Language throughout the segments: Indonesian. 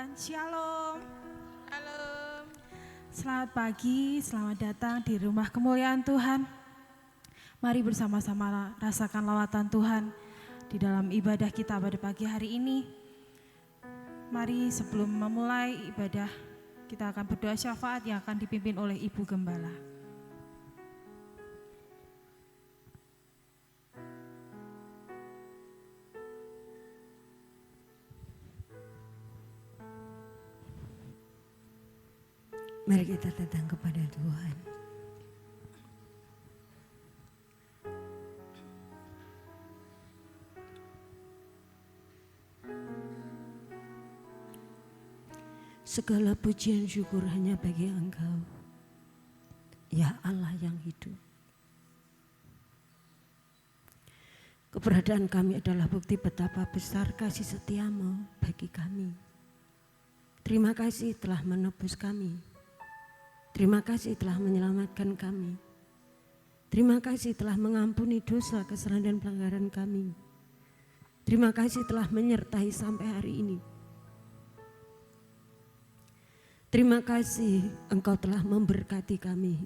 Tuhan. Shalom. Shalom. Selamat pagi, selamat datang di rumah kemuliaan Tuhan. Mari bersama-sama rasakan lawatan Tuhan di dalam ibadah kita pada pagi hari ini. Mari sebelum memulai ibadah, kita akan berdoa syafaat yang akan dipimpin oleh Ibu Gembala. Mari kita datang kepada Tuhan. Segala pujian syukur hanya bagi Engkau, ya Allah yang hidup. Keberadaan kami adalah bukti betapa besar kasih setiamu bagi kami. Terima kasih telah menebus kami. Terima kasih telah menyelamatkan kami. Terima kasih telah mengampuni dosa, kesalahan dan pelanggaran kami. Terima kasih telah menyertai sampai hari ini. Terima kasih Engkau telah memberkati kami.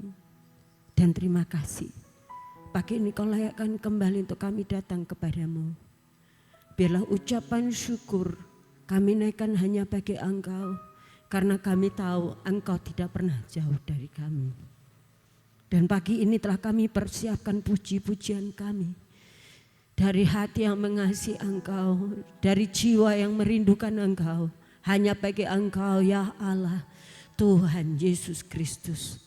Dan terima kasih pagi ini Kau layakkan kembali untuk kami datang kepadamu. Biarlah ucapan syukur kami naikkan hanya bagi Engkau. Karena kami tahu Engkau tidak pernah jauh dari kami. Dan pagi ini telah kami persiapkan puji-pujian kami. Dari hati yang mengasihi Engkau, dari jiwa yang merindukan Engkau. Hanya bagi Engkau ya Allah, Tuhan Yesus Kristus.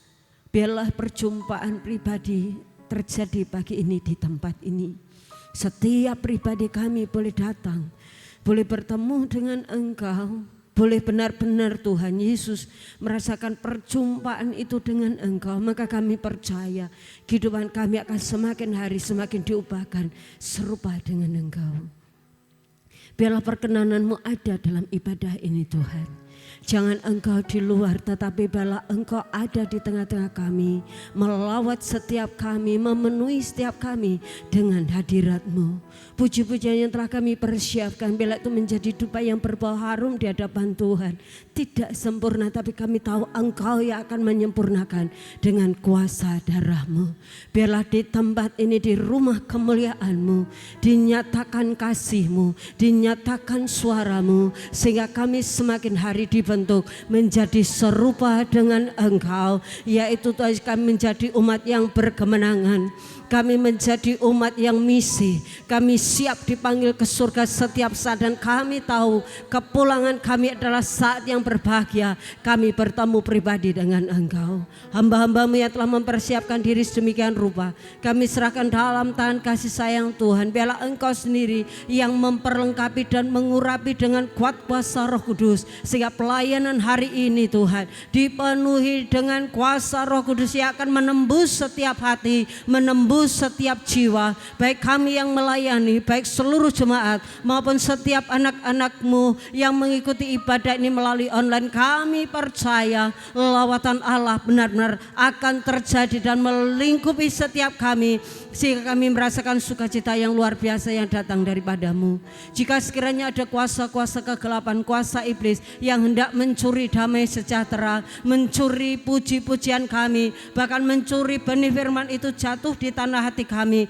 Biarlah perjumpaan pribadi terjadi pagi ini di tempat ini. Setiap pribadi kami boleh datang, boleh bertemu dengan Engkau. Boleh benar-benar Tuhan Yesus merasakan perjumpaan itu dengan Engkau. Maka kami percaya kehidupan kami akan semakin hari semakin diubahkan serupa dengan Engkau. Biarlah perkenanan-Mu ada dalam ibadah ini Tuhan. Jangan Engkau di luar, tetapi biarlah Engkau ada di tengah-tengah kami, melawat setiap kami, memenuhi setiap kami dengan hadirat-Mu. Puji-pujian yang telah kami persiapkan, biarlah itu menjadi dupa yang berbau harum di hadapan Tuhan. Tidak sempurna, tapi kami tahu Engkau yang akan menyempurnakan dengan kuasa darah-Mu. Biarlah di tempat ini, di rumah kemuliaan-Mu, dinyatakan kasih-Mu, dinyatakan suara-Mu, sehingga kami semakin hari dibentuk menjadi serupa dengan Engkau, yaitu kami menjadi umat yang berkemenangan. Kami menjadi umat yang misi. Kami siap dipanggil ke surga setiap saat dan kami tahu kepulangan kami adalah saat yang berbahagia. Kami bertemu pribadi dengan Engkau. Hamba-Hamba-Mu yang telah mempersiapkan diri sedemikian rupa, kami serahkan dalam tangan kasih sayang Tuhan. Biarlah Engkau sendiri yang memperlengkapi dan mengurapi dengan kuat kuasa Roh Kudus, sehingga pelayanan hari ini Tuhan dipenuhi dengan kuasa Roh Kudus yang akan menembus setiap hati, menembus setiap jiwa, baik kami yang melayani, baik seluruh jemaat maupun setiap anak-anak-Mu yang mengikuti ibadah ini melalui online. Kami percaya lawatan Allah benar-benar akan terjadi dan melingkupi setiap kami, sehingga kami merasakan sukacita yang luar biasa yang datang daripada-Mu. Jika sekiranya ada kuasa-kuasa kegelapan, kuasa iblis yang hendak mencuri damai sejahtera, mencuri puji-pujian kami, bahkan mencuri benih firman itu jatuh di tanah hati kami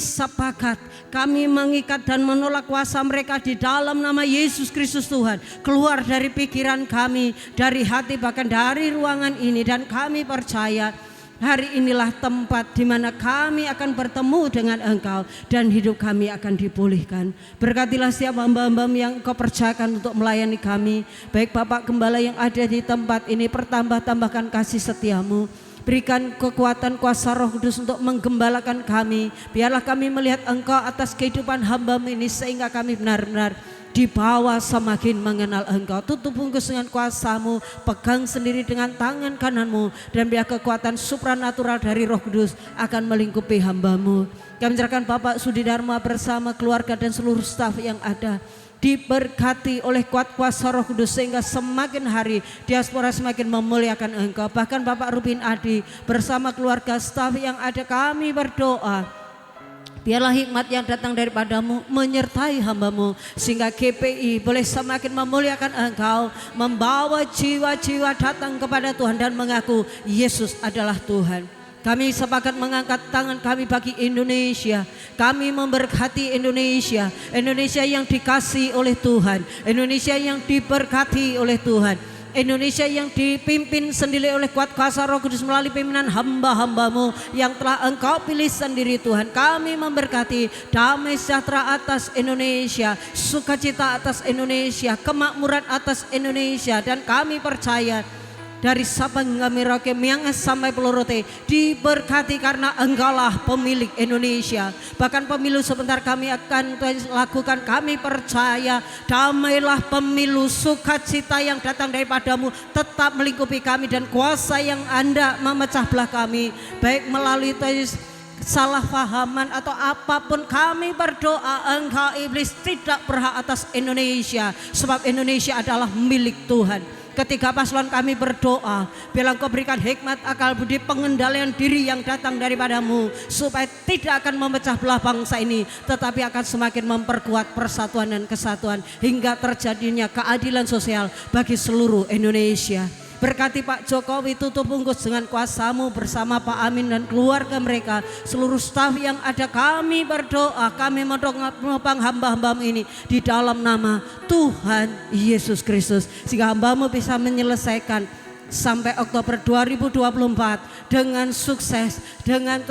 sepakat, kami mengikat dan menolak kuasa mereka di dalam nama Yesus Kristus Tuhan. Keluar dari pikiran kami, dari hati, bahkan dari ruangan ini. Dan kami percaya hari inilah tempat di mana kami akan bertemu dengan Engkau dan hidup kami akan dipulihkan. Berkatilah setiap hamba-hamba-Mu yang Engkau percayakan untuk melayani kami. Baik Bapak Gembala yang ada di tempat ini, tambahkan kasih setia-Mu. Berikan kekuatan kuasa Roh Kudus untuk menggembalakan kami. Biarlah kami melihat Engkau atas kehidupan hamba-Mu ini, sehingga kami benar-benar dibawa semakin mengenal Engkau. Tutup bungkus dengan kuasa-Mu, pegang sendiri dengan tangan kanan-Mu, dan biar kekuatan supranatural dari Roh Kudus akan melingkupi hamba-Mu. Kami serahkan Bapak Sudi Dharma bersama keluarga dan seluruh staf yang ada, diberkati oleh kuat kuasa Roh Kudus, sehingga semakin hari diaspora semakin memuliakan Engkau. Bahkan Bapak Rubin Adi bersama keluarga staf yang ada, kami berdoa Biarlah hikmat yang datang daripadamu menyertai hamba-Mu, sehingga GPI boleh semakin memuliakan Engkau, membawa jiwa-jiwa datang kepada Tuhan dan mengaku Yesus adalah Tuhan. Kami sepakat mengangkat tangan kami bagi Indonesia. Kami memberkati Indonesia, Indonesia yang dikasihi oleh Tuhan, Indonesia yang diberkati oleh Tuhan, Indonesia yang dipimpin sendiri oleh kuat kuasa Roh Kudus melalui pimpinan hamba-hamba-Mu yang telah Engkau pilih sendiri Tuhan. Kami memberkati damai sejahtera atas Indonesia, sukacita atas Indonesia, kemakmuran atas Indonesia, dan kami percaya dari Sabang hingga Merauke, Miangas sampai Pulau Rote diberkati karena Engkaulah pemilik Indonesia. Bahkan pemilu sebentar kami akan lakukan, kami percaya damailah pemilu, sukacita yang datang daripadamu tetap melingkupi kami, dan kuasa yang Anda memecah belah kami baik melalui salah fahaman atau apapun, kami berdoa Engkau iblis tidak berhak atas Indonesia, sebab Indonesia adalah milik Tuhan. Ketika paslon kami berdoa, biarlah Engkau berikan hikmat, akal budi, pengendalian diri yang datang daripadamu, supaya tidak akan memecah belah bangsa ini, tetapi akan semakin memperkuat persatuan dan kesatuan hingga terjadinya keadilan sosial bagi seluruh Indonesia. Berkati Pak Jokowi, tutup bungkus dengan kuasa-Mu bersama Pak Amin dan keluarga mereka, seluruh staf yang ada. Kami berdoa, kami menopang hamba-hamba-Mu ini di dalam nama Tuhan Yesus Kristus, sehingga hamba-Mu bisa menyelesaikan sampai Oktober 2024 dengan sukses, dengan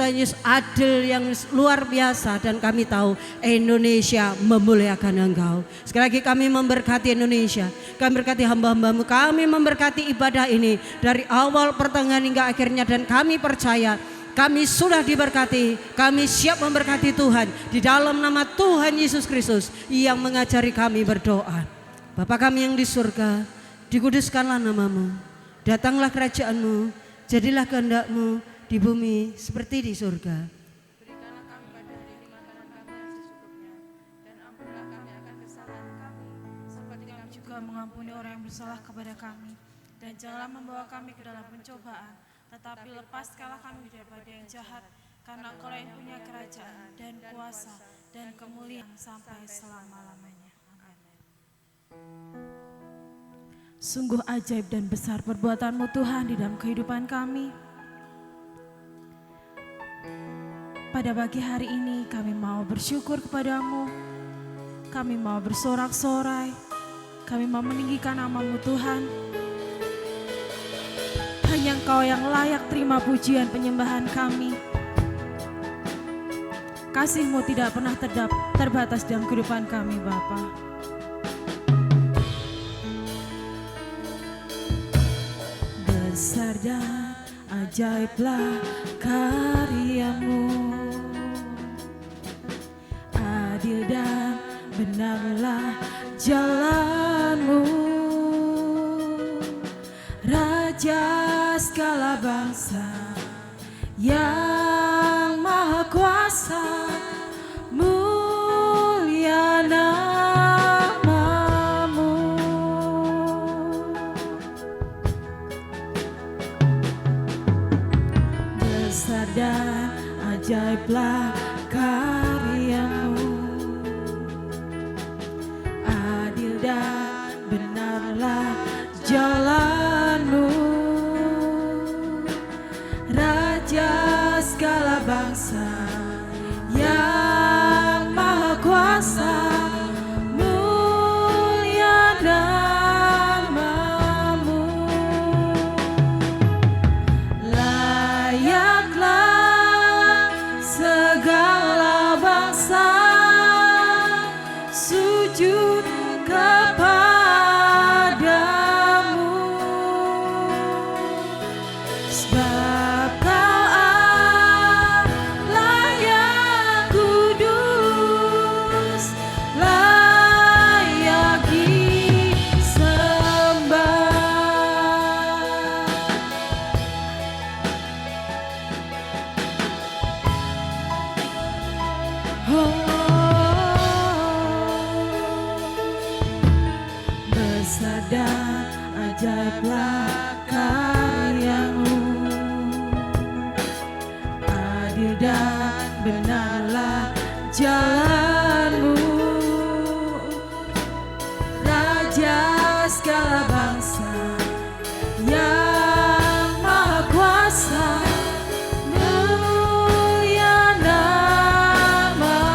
adil yang luar biasa, dan kami tahu Indonesia memuliakan Engkau. Sekali lagi kami memberkati Indonesia, kami berkati hamba-hamba-Mu, kami memberkati ibadah ini dari awal, pertengahan hingga akhirnya, dan kami percaya kami sudah diberkati, kami siap memberkati Tuhan di dalam nama Tuhan Yesus Kristus yang mengajari kami berdoa. Bapa kami yang di surga, dikuduskanlah nama-Mu. Datanglah kerajaan-Mu, jadilah kehendak-Mu di bumi seperti di surga. Berikanlah kami pada hari ini makanan kami yang secukupnya, dan ampunilah kami akan kesalahan kami, seperti kami juga mengampuni orang yang bersalah kepada kami. Dan janganlah membawa kami ke dalam pencobaan, tetapi lepaskanlah kami daripada yang jahat, karena Engkau yang punya kerajaan dan kuasa dan kemuliaan sampai selama-lamanya. Amin. Sungguh ajaib dan besar perbuatan-Mu Tuhan di dalam kehidupan kami. Pada pagi hari ini kami mau bersyukur kepada-Mu, kami mau bersorak-sorai, kami mau meninggikan nama-Mu Tuhan. Hanya Engkau yang layak terima pujian penyembahan kami. Kasih-Mu tidak pernah terbatas dalam kehidupan kami Bapa. Besar dan ajaiblah karya-Mu, adil dan benarlah jalan-Mu, Raja segala bangsa yang maha kuasa, mulia nama-Mu. Besar dan ajaiblah karya-Mu, adil dan benarlah jalan-Mu, Raja segala bangsa yang maha kuasa, mulia nama-Mu. Layaklah segala bangsa sujud kepadamu, sebab Kau Allah yang kudus, layak disembah. Besar dan ajaiblah karya-Mu, adil dan benarlah segala bangsa yang maha kuasa. Mulia namamu,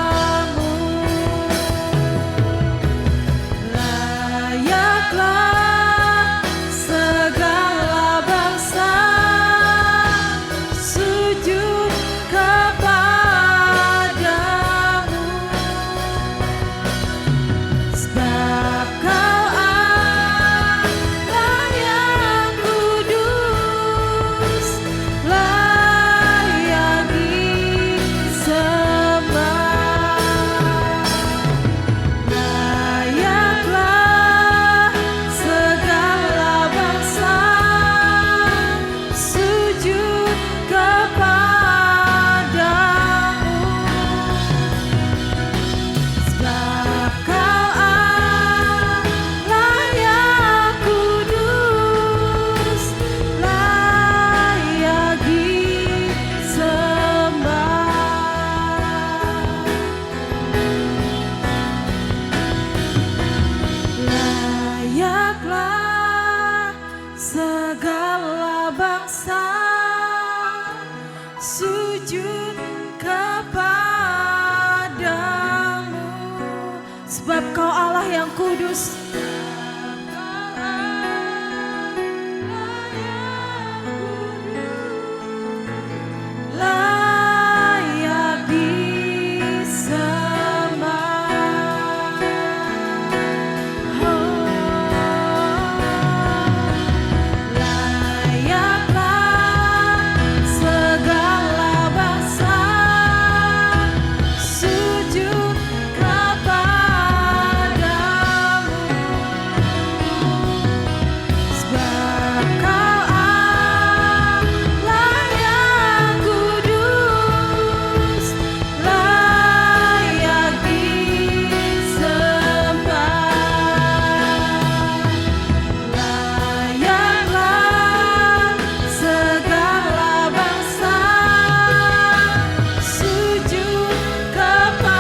layaklah segala bangsa sujud kepadamu, sebab Kau Allah yang kudus, layak disembah. Layaklah segala bangsa sujud kepadamu, sebab Kau Allah yang kudus, layak disembah. Layaklah segala bangsa sujud kepadamu, sebab Kau Allah yang kudus. Layak disembah. Layaklah segala bangsa sujud kepadamu, sebab Kau Allah yang kudus, layak disembah. Layaklah segala bangsa sujud kepadamu,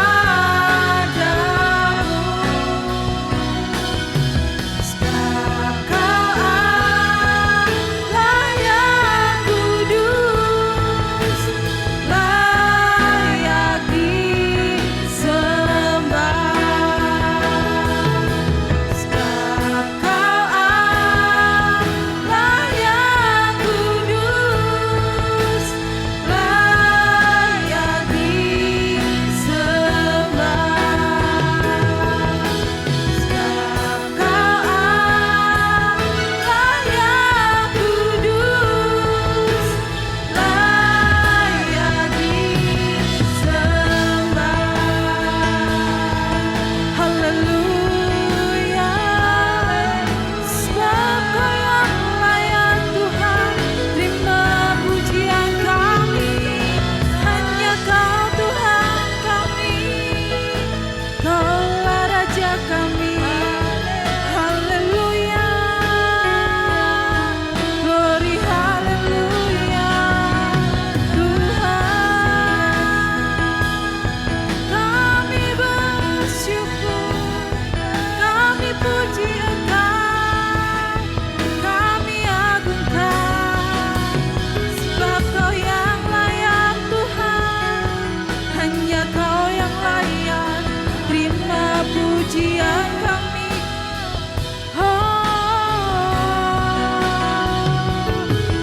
sebab Kau Allah yang kudus, layak disembah. Sebab Kau Allah yang kudus, layak disembah. Sebab Kau Allah yang kudus, layak disembah. Haleluya. Sebab Kau yang layak Tuhan, terima pujian kami. Hanya Kau Tuhan kami, Kaulah Raja kami. Haleluya. Glory haleluya. Tuhan, kami bersyukur, kami puji Engkau, kami agungkan, sebab Kau yang layak Tuhan, hanya Kau yang layak, terima pujian kami.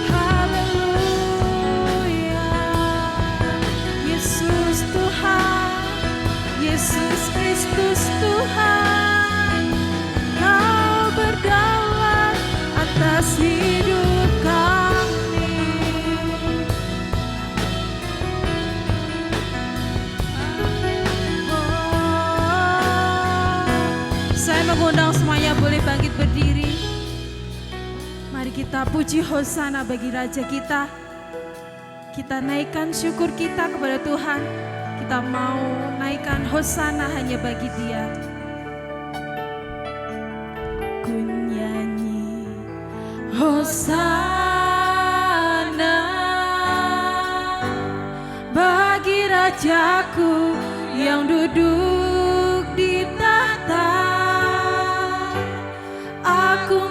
Haleluya. Yesus Tuhan, Yesus Kristus Tuhan, Kau berdaulat atas hidup kami. Saya mengundang semuanya boleh bangkit berdiri. Mari kita puji Hosana bagi Raja kita. Kita naikkan syukur kita kepada Tuhan. Kita mau naikkan Hosana hanya bagi Dia. Ku nyanyi Hosana bagi Rajaku yang duduk di tahta. Aku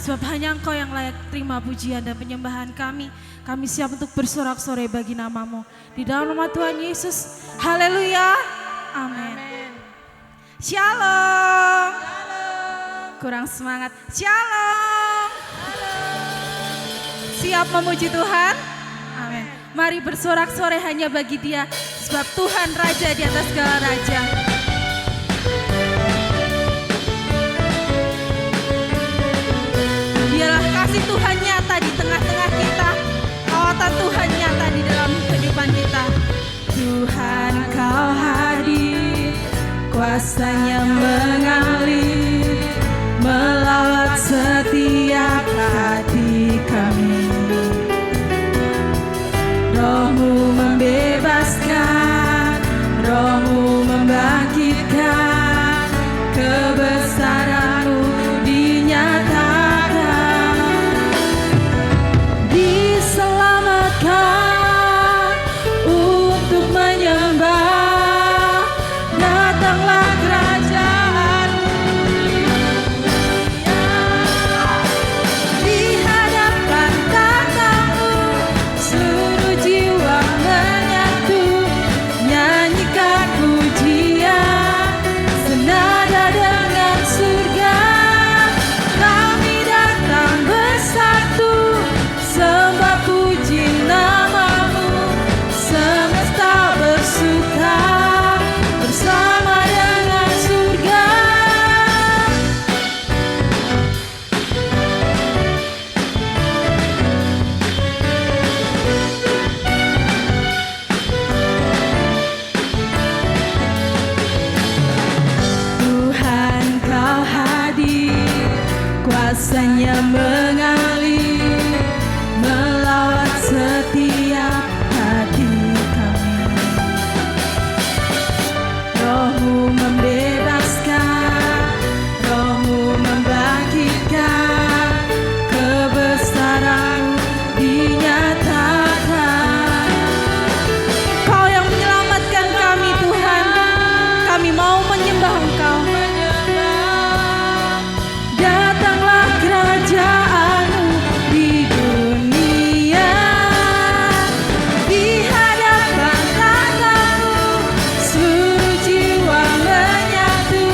Sebab hanya Engkau yang layak terima pujian dan penyembahan kami. Kami siap untuk bersorak-sorai bagi nama-Mu. Di dalam nama Tuhan Yesus. Haleluya. Amin. Shalom. Kurang semangat. Shalom. Siap memuji Tuhan? Amin. Mari bersorak-sorai hanya bagi Dia. Sebab Tuhan Raja di atas segala raja. Biarlah kasih Tuhan nyata di tengah-tengah kita. Lawatan Tuhan nyata di dalam kehidupan kita. Tuhan Kau hadir, kuasa-Nya mengalir, melawat setiap hati kami. Roh-Mu membebaskan, Roh-Mu membangkitkan, kebesaran-Mu dinyatakan. Diselamatkan untuk menyembah, datanglah kerajaan-Mu. Dihadapkan tatamu, seluruh jiwa menyatu, nyanyikan pujian senada dengan surga. Kami datang bersatu, sembah puji nama-Mu, semesta bersuka bersama dengan surga. Tuhan Kau hadir, kuasa-Nya mengalir, melawat setiap hati kami. Roh-Mu membebaskan, Roh-Mu membangkitkan, kebesaran-Mu dinyatakan. Kau yang menyelamatkan kami Tuhan, kami mau menyembah Engkau. Datanglah kerajaan-Mu di dunia, dihadapkan tatamu, seluruh jiwa menyatu,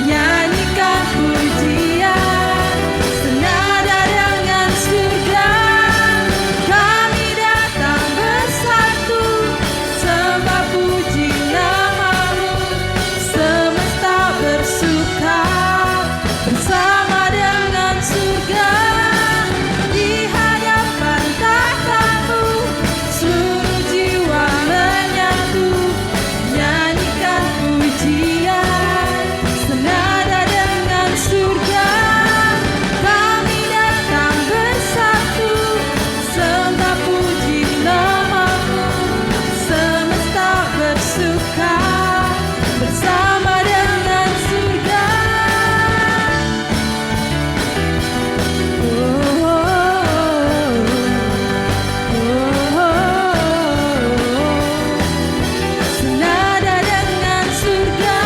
nyanyikan pujian senada dengan surga. Kami datang bersatu, sembah puji nama-Mu, semesta bersuka bersama dengan surga. Dihadapkan tatamu, seluruh jiwa menyatu, nyanyikan pujian senada dengan surga. Kami datang bersatu, sembah puji nama-Mu, semesta bersuka bersama dengan surga. Senada dengan surga.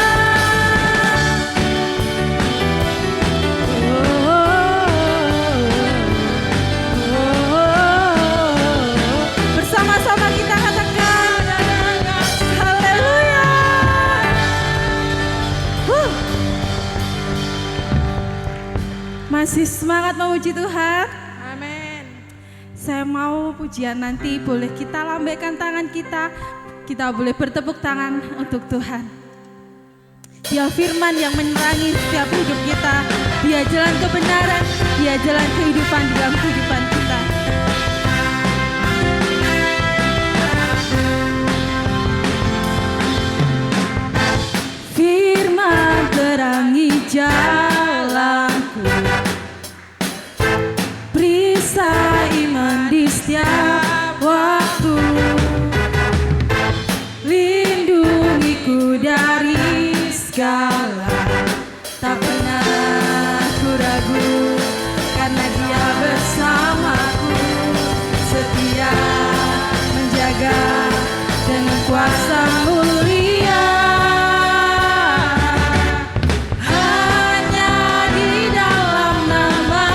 Bersama-sama kita katakan haleluya. Masih semangat memuji Tuhan? Amin. Saya mau pujian nanti boleh kita lambaikan tangan kita. Kita boleh bertepuk tangan untuk Tuhan. Dia firman yang menerangi setiap hidup kita. Dia jalan kebenaran, Dia jalan kehidupan di dalam kehidupan kita. Firman terangi jalanku, perisai iman di setiap waktu, lindungiku dari segala, tak pernah ku ragu, karena Dia bersamaku, setia menjaga dengan kuasa mulia. Hanya di dalam nama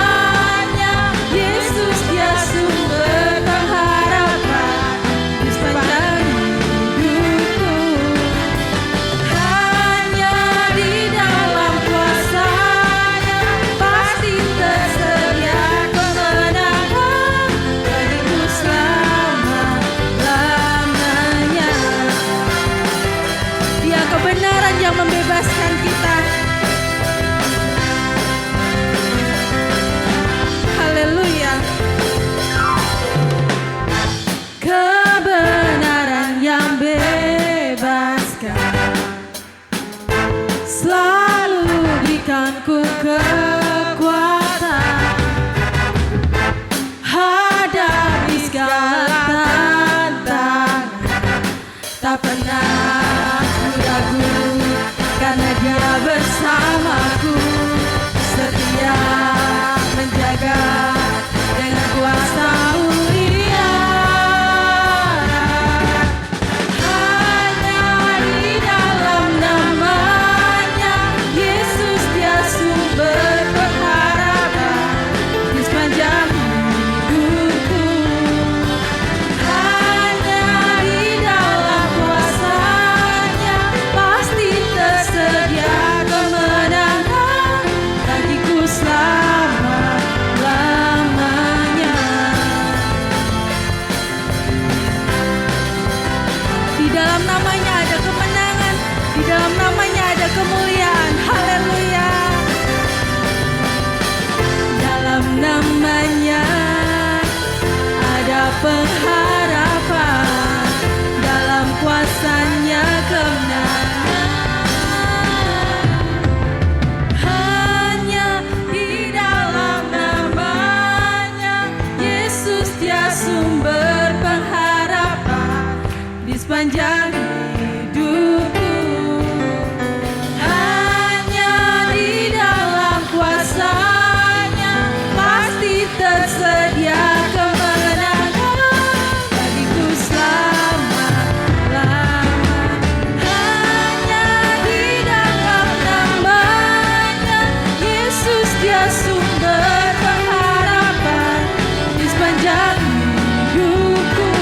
pengharapan dalam kuasa-Nya kemenangan. Hanya di dalam nama-Nya Yesus, Dia sumber pengharapan di sepanjang hidupku. Hanya di dalam kuasa-Nya pasti tersedia kemenangan bagiku selama-lamanya. Hanya di dalam nama-Nya Yesus, Dia sumber pengharapan di sepanjang hidupku.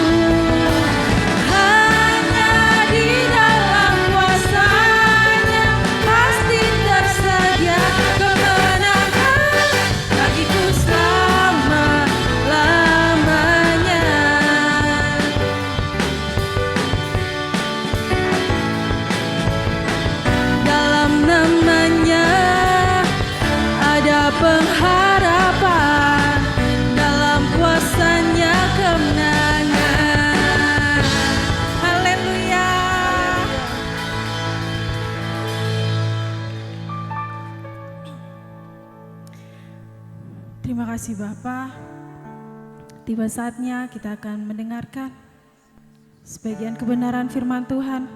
Hanya di dalam kuasa-Nya pasti tersedia kemenangan bagiku selama-lamanya. Dalam nama-Nya ada pengharapan, dalam kuasa-Nya kemenangan. Haleluya. Terima kasih Bapa. Tiba saatnya kita akan mendengarkan sebagian kebenaran firman Tuhan.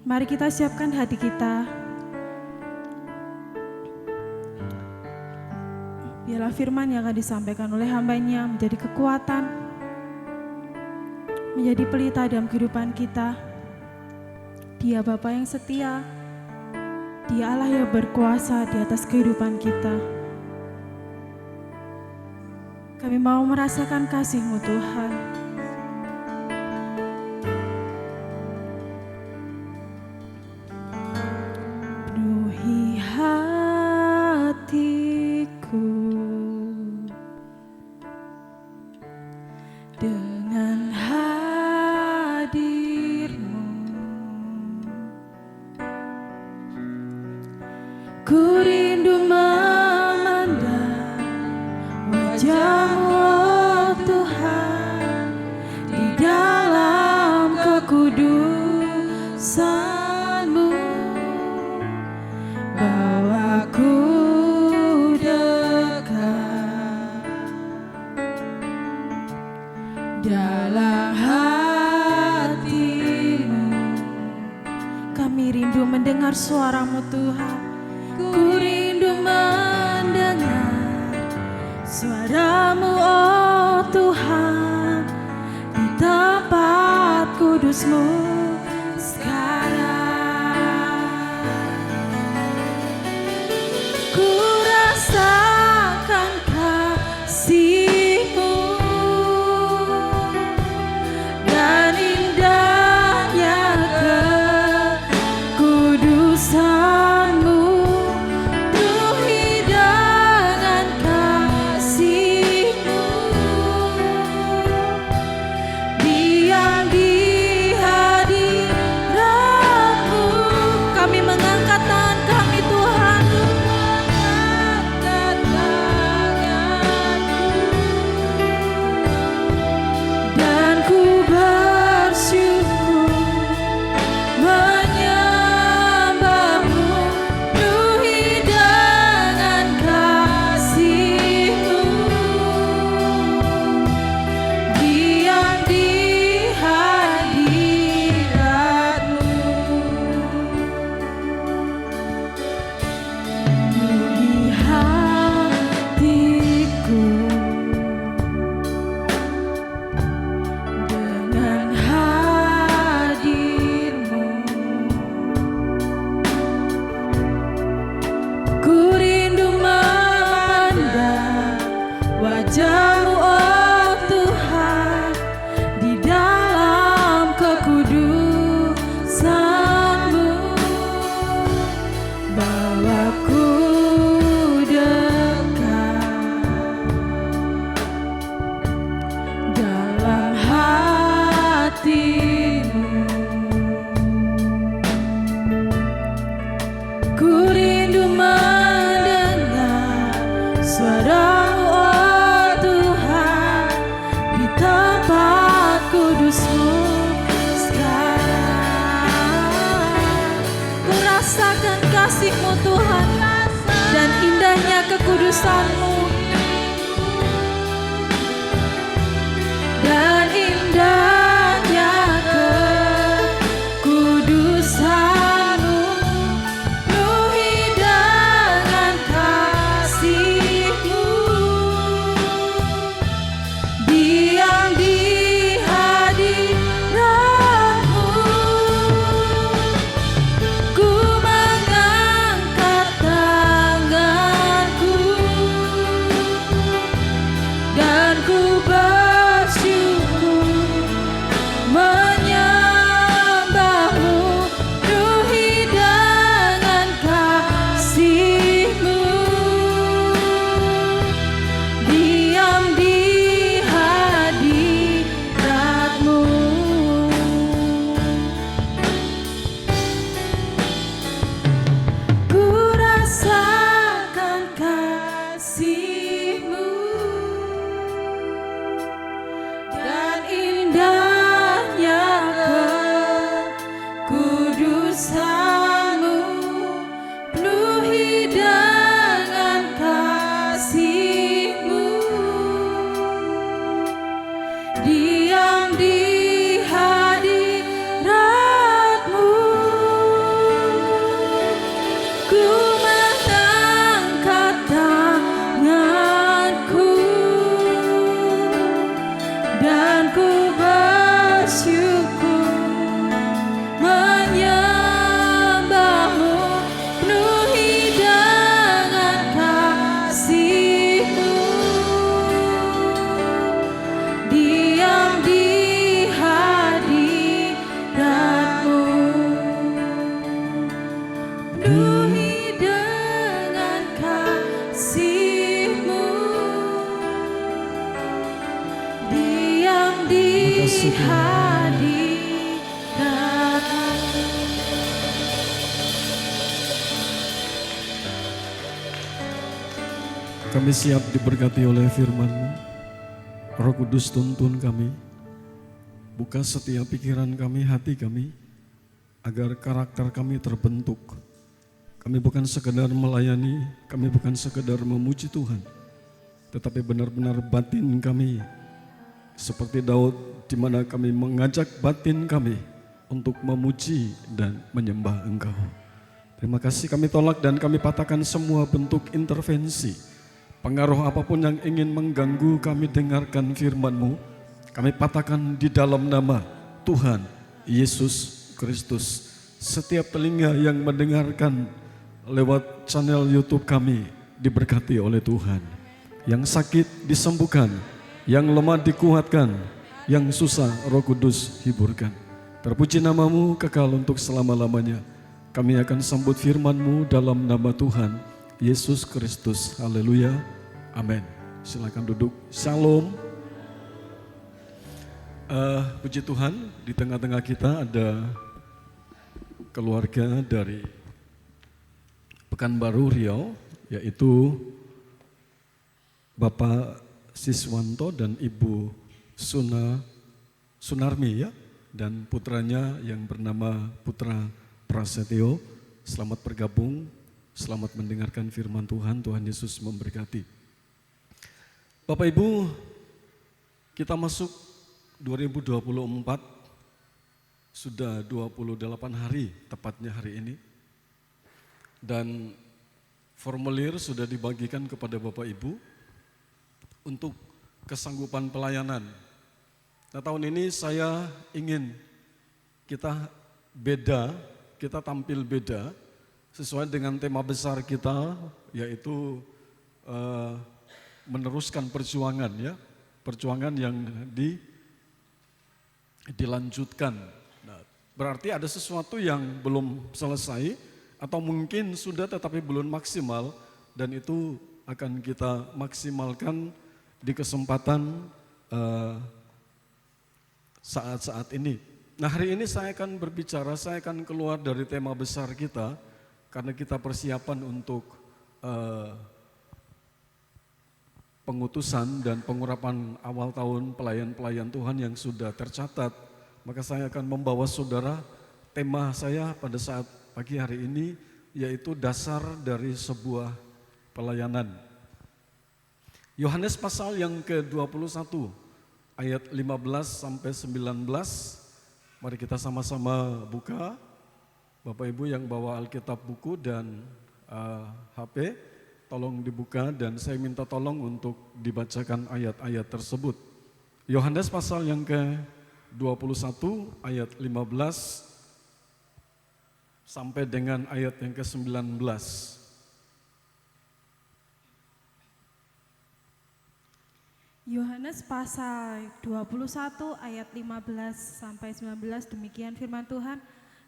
Mari kita siapkan hati kita. Biarlah firman yang akan disampaikan oleh hamba-Nya menjadi kekuatan, menjadi pelita dalam kehidupan kita. Dia Bapa yang setia, Dia Allah yang berkuasa di atas kehidupan kita. Kami mau merasakan kasih-Mu Tuhan. Penuhi hatiku dengan hadir-Mu. Ku rindu memandang wajah-Mu, oh Tuhan, di dalam kekudusan-Mu. Bawaku dekat dalam hati-Mu. Kami rindu mendengar suara-Mu Tuhan. Ku rindu mendengar suara-Mu, oh Tuhan, di tempat kudus-Mu sekarang. Ku rasakan kasih-Mu dan indahnya kekudusan-Mu. Penuhi dengan kasih-Mu, diam di hadirat-Mu. kekudusan-Mu dan indahnya kekudusan-Mu, penuhi dengan kasih-Mu, diam di hadirat-Mu, ku mengangkat tanganku dan ku bersyukur menyembah-Mu, penuhi dengan kasih-Mu, diam di hadirat-Mu. Ku rasakan kasih-Mu dan indahnya kekudusan-Mu, penuhi dengan kasih-Mu, diam di hadirat-Mu, ku mengangkat tanganku dan ku bersyukur menyembah-Mu, penuhi dengan kasih-Mu, diam di hadirat-Mu, penuhi dengan kasih-Mu, diam di Makasih, Tuhan. hadirat-Mu. Kami siap diberkati oleh firman-Mu. Roh Kudus tuntun kami. Buka setiap pikiran kami, hati kami, agar karakter kami terbentuk. Kami bukan sekedar melayani, kami bukan sekedar memuji Tuhan, tetapi benar-benar batin kami seperti Daud, di mana kami mengajak batin kami untuk memuji dan menyembah Engkau. Terima kasih, kami tolak dan kami patahkan semua bentuk intervensi, pengaruh apapun yang ingin mengganggu kami dengarkan firman-Mu. Kami patahkan di dalam nama Tuhan Yesus Kristus. Setiap telinga yang mendengarkan lewat channel YouTube kami diberkati oleh Tuhan. Yang sakit disembuhkan, yang lemah dikuatkan, yang susah Roh Kudus hiburkan. Terpuji nama-Mu kekal untuk selama-lamanya. Kami akan sambut firman-Mu dalam nama Tuhan Yesus Kristus. Haleluya. Amin. Silakan duduk. Shalom. Puji Tuhan, di tengah-tengah kita ada keluarga dari Pekanbaru Riau, yaitu Bapak Siswanto dan Ibu Sunarmi ya, dan putranya yang bernama Putra Prasetyo. Selamat bergabung, selamat mendengarkan firman Tuhan. Tuhan Yesus memberkati. Bapak Ibu, kita masuk 2024, sudah 28 hari tepatnya hari ini. Dan formulir sudah dibagikan kepada Bapak Ibu untuk kesanggupan pelayanan. Nah, tahun ini saya ingin kita beda, kita tampil beda sesuai dengan tema besar kita, yaitu meneruskan perjuangan ya, perjuangan yang dilanjutkan. Nah, berarti ada sesuatu yang belum selesai atau mungkin sudah tetapi belum maksimal, dan itu akan kita maksimalkan di kesempatan saat-saat ini. Nah, hari ini saya akan berbicara, saya akan keluar dari tema besar kita karena kita persiapan untuk pengutusan dan pengurapan awal tahun pelayan-pelayan Tuhan yang sudah tercatat. Maka saya akan membawa saudara, tema saya pada saat pagi hari ini yaitu dasar dari sebuah pelayanan. Yohanes pasal yang ke-21 ayat 15 sampai 19. Mari kita sama-sama buka. Bapak Ibu yang bawa Alkitab buku dan HP, tolong dibuka dan saya minta tolong untuk dibacakan ayat-ayat tersebut. Yohanes pasal yang ke-21 ayat 15 sampai dengan ayat yang ke-19. Yohanes pasal 21 ayat 15 sampai 19, demikian firman Tuhan,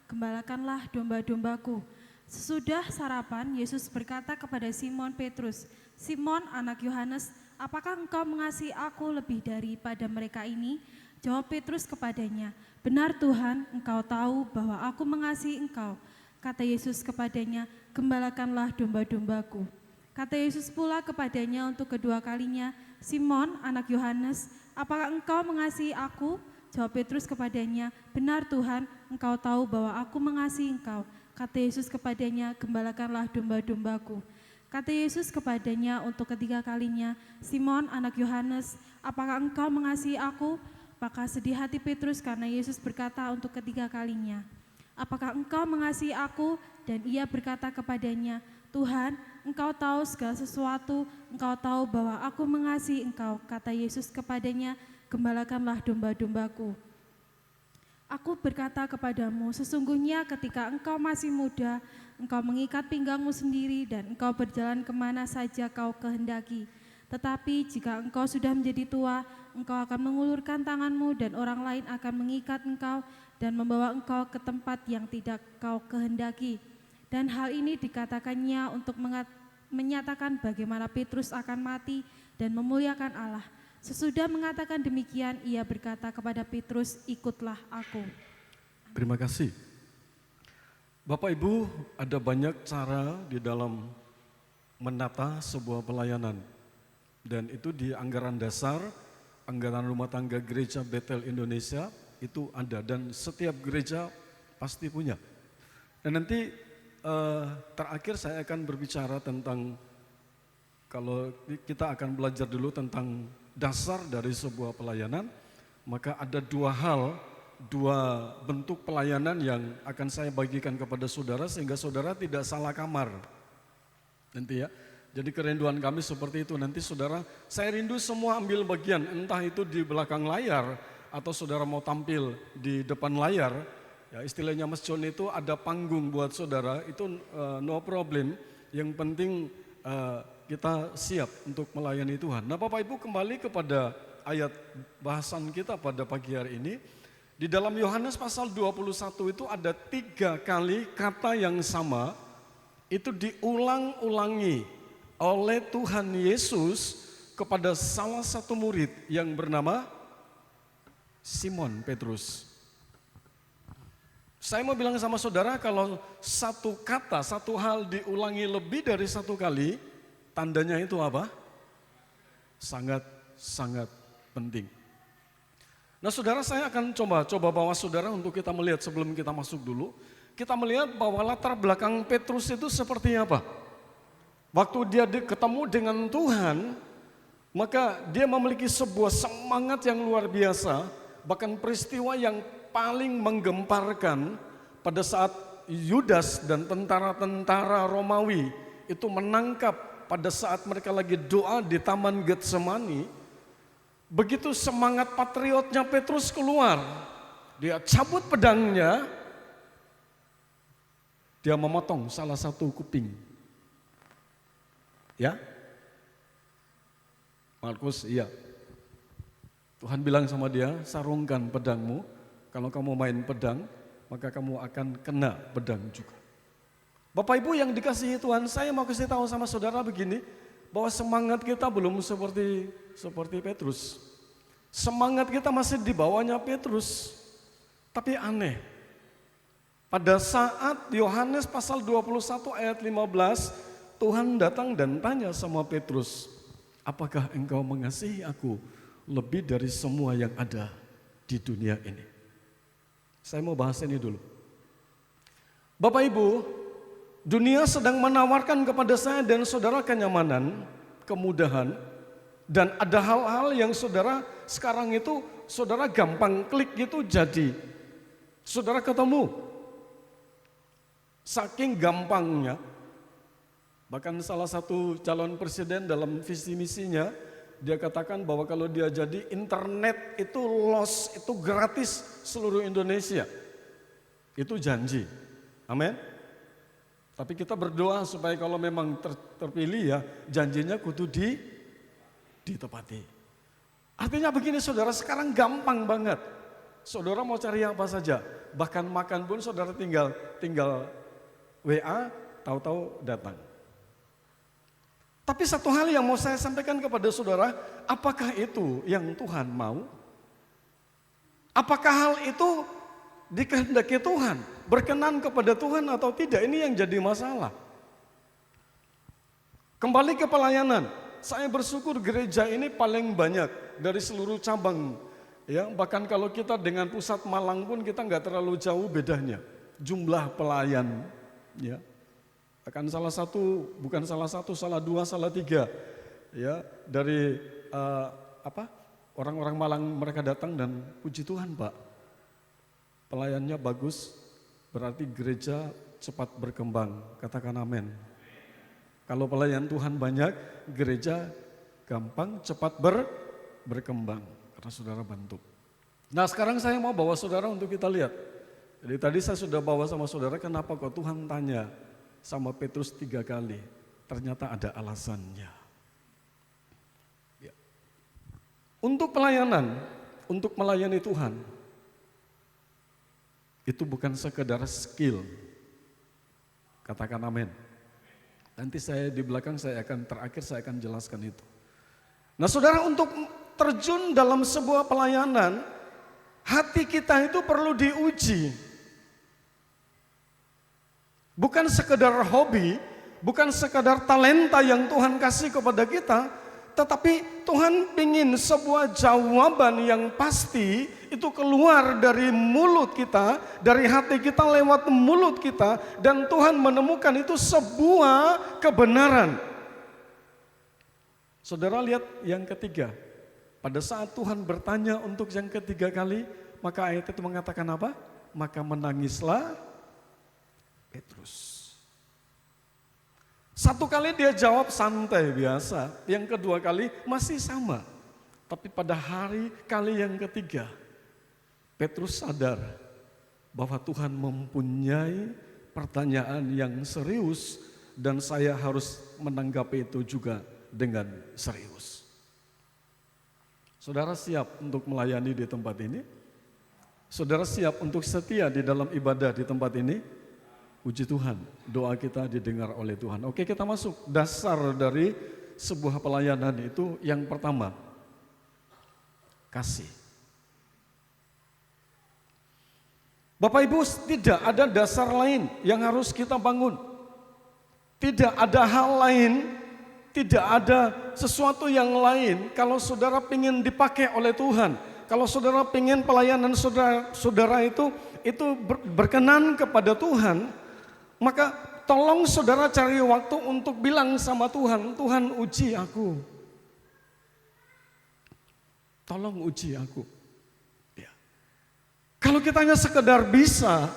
"Gembalakanlah domba-dombaku." Sesudah sarapan, Yesus berkata kepada Simon Petrus, "Simon, anak Yohanes, apakah engkau mengasihi aku lebih daripada mereka ini?" Jawab Petrus kepadanya, "Benar Tuhan, engkau tahu bahwa aku mengasihi engkau." Kata Yesus kepadanya, "Gembalakanlah domba-dombaku." Kata Yesus pula kepadanya untuk kedua kalinya, "Simon, anak Yohanes, apakah engkau mengasihi aku?" Jawab Petrus kepadanya, "Benar Tuhan, engkau tahu bahwa aku mengasihi engkau." Kata Yesus kepadanya, "Gembalakanlah domba-dombaku." Kata Yesus kepadanya untuk ketiga kalinya, "Simon, anak Yohanes, apakah engkau mengasihi aku?" Maka sedih hati Petrus karena Yesus berkata untuk ketiga kalinya, "Apakah engkau mengasihi aku?" Dan ia berkata kepadanya, "Tuhan, engkau tahu segala sesuatu, engkau tahu bahwa aku mengasihi engkau." Kata Yesus kepadanya, "Gembalakanlah domba-dombaku. Aku berkata kepadamu, sesungguhnya ketika engkau masih muda, engkau mengikat pinggangmu sendiri dan engkau berjalan kemana saja kau kehendaki. Tetapi jika engkau sudah menjadi tua, engkau akan mengulurkan tanganmu dan orang lain akan mengikat engkau dan membawa engkau ke tempat yang tidak kau kehendaki." Dan hal ini dikatakannya untuk menyatakan bagaimana Petrus akan mati dan memuliakan Allah. Sesudah mengatakan demikian, ia berkata kepada Petrus, "Ikutlah aku." Terima kasih. Bapak Ibu, ada banyak cara di dalam menata sebuah pelayanan. Dan itu di anggaran dasar, anggaran rumah tangga gereja Betel Indonesia itu ada. Dan setiap gereja pasti punya. Dan nanti terakhir saya akan berbicara tentang, kalau kita akan belajar dulu tentang dasar dari sebuah pelayanan, maka ada dua bentuk pelayanan yang akan saya bagikan kepada saudara sehingga saudara tidak salah kamar. Nanti ya, jadi kerinduan kami seperti itu. Nanti saudara, saya rindu semua ambil bagian, entah itu di belakang layar atau saudara mau tampil di depan layar. Ya, istilahnya Mas John itu ada panggung buat saudara, itu no problem. Yang penting kita siap untuk melayani Tuhan. Nah Bapak Ibu, kembali kepada ayat bahasan kita pada pagi hari ini. Di dalam Yohanes pasal 21 itu ada 3 kali kata yang sama, itu diulang-ulangi oleh Tuhan Yesus kepada salah satu murid yang bernama Simon Petrus. Saya mau bilang sama saudara, kalau satu kata, satu hal diulangi lebih dari satu kali, tandanya itu apa? Sangat penting. Nah saudara, saya akan coba bawa saudara untuk kita melihat sebelum kita masuk dulu. Kita melihat bahwa latar belakang Petrus itu seperti apa. Waktu dia ketemu dengan Tuhan, maka dia memiliki sebuah semangat yang luar biasa. Bahkan peristiwa yang paling menggemparkan pada saat Yudas dan tentara-tentara Romawi itu menangkap pada saat mereka lagi doa di Taman Getsemani. Begitu semangat patriotnya Petrus keluar, dia cabut pedangnya, dia memotong salah satu kuping. Ya, Markus, iya. Tuhan bilang sama dia, sarungkan pedangmu. Kalau kamu main pedang, maka kamu akan kena pedang juga. Bapak Ibu yang dikasihi Tuhan, saya mau kasih tahu sama saudara begini, bahwa semangat kita belum seperti Petrus. Semangat kita masih di bawahnya Petrus. Tapi aneh, pada saat Yohanes pasal 21 ayat 15, Tuhan datang dan tanya sama Petrus, "Apakah engkau mengasihi aku lebih dari semua yang ada di dunia ini?" Saya mau bahas ini dulu. Bapak Ibu, dunia sedang menawarkan kepada saya dan saudara kenyamanan, kemudahan, Dan ada hal-hal yang saudara sekarang itu saudara gampang klik gitu jadi. Saudara ketemu. Saking gampangnya. Bahkan salah satu calon presiden dalam visi misinya, dia katakan bahwa kalau dia jadi internet itu loss, itu gratis seluruh Indonesia. Itu janji. Amin. Tapi kita berdoa supaya kalau memang terpilih ya janjinya kudu ditepati. Artinya begini saudara, sekarang gampang banget. Saudara mau cari apa saja, bahkan makan pun saudara tinggal WA, tahu-tahu datang. Tapi satu hal yang mau saya sampaikan kepada saudara, apakah itu yang Tuhan mau? Apakah hal itu dikehendaki Tuhan, berkenan kepada Tuhan atau tidak? Ini yang jadi masalah. Kembali ke pelayanan. Saya bersyukur gereja ini paling banyak dari seluruh cabang. Ya, bahkan kalau kita dengan pusat Malang pun kita nggak terlalu jauh bedanya. Jumlah pelayan. Ya, akan salah dua, salah tiga. Ya, dari orang-orang Malang mereka datang dan puji Tuhan Pak. Pelayannya bagus, berarti gereja cepat berkembang. Katakan amin. Kalau pelayan Tuhan banyak, gereja gampang cepat berkembang karena saudara bantu. Nah sekarang saya mau bawa saudara untuk kita lihat. Jadi tadi saya sudah bawa sama saudara kenapa kok Tuhan tanya sama Petrus 3 kali. Ternyata ada alasannya. Ya. Untuk pelayanan, untuk melayani Tuhan, itu bukan sekedar skill. Katakan amin. Nanti saya di belakang saya akan jelaskan itu. Nah saudara, untuk terjun dalam sebuah pelayanan, hati kita itu perlu diuji. Bukan sekedar hobi, bukan sekedar talenta yang Tuhan kasih kepada kita, tetapi Tuhan ingin sebuah jawaban yang pasti itu keluar dari mulut kita, dari hati kita lewat mulut kita, dan Tuhan menemukan itu sebuah kebenaran. Saudara lihat yang ketiga, pada saat Tuhan bertanya untuk yang ketiga kali, maka ayat itu mengatakan apa? Maka menangislah Petrus. Satu kali dia jawab santai biasa, yang kedua kali masih sama. Tapi pada kali yang ketiga, Petrus sadar bahwa Tuhan mempunyai pertanyaan yang serius dan saya harus menanggapi itu juga dengan serius. Saudara siap untuk melayani di tempat ini? Saudara siap untuk setia di dalam ibadah di tempat ini? Puji Tuhan, doa kita didengar oleh Tuhan. Oke, kita masuk dasar dari sebuah pelayanan itu yang pertama, kasih. Bapak Ibu, tidak ada dasar lain yang harus kita bangun. Tidak ada hal lain, tidak ada sesuatu yang lain kalau saudara ingin dipakai oleh Tuhan. Kalau saudara ingin pelayanan saudara itu berkenan kepada Tuhan, maka tolong saudara cari waktu untuk bilang sama Tuhan, Tuhan uji aku. Tolong uji aku. Ya. Kalau kita hanya sekedar bisa,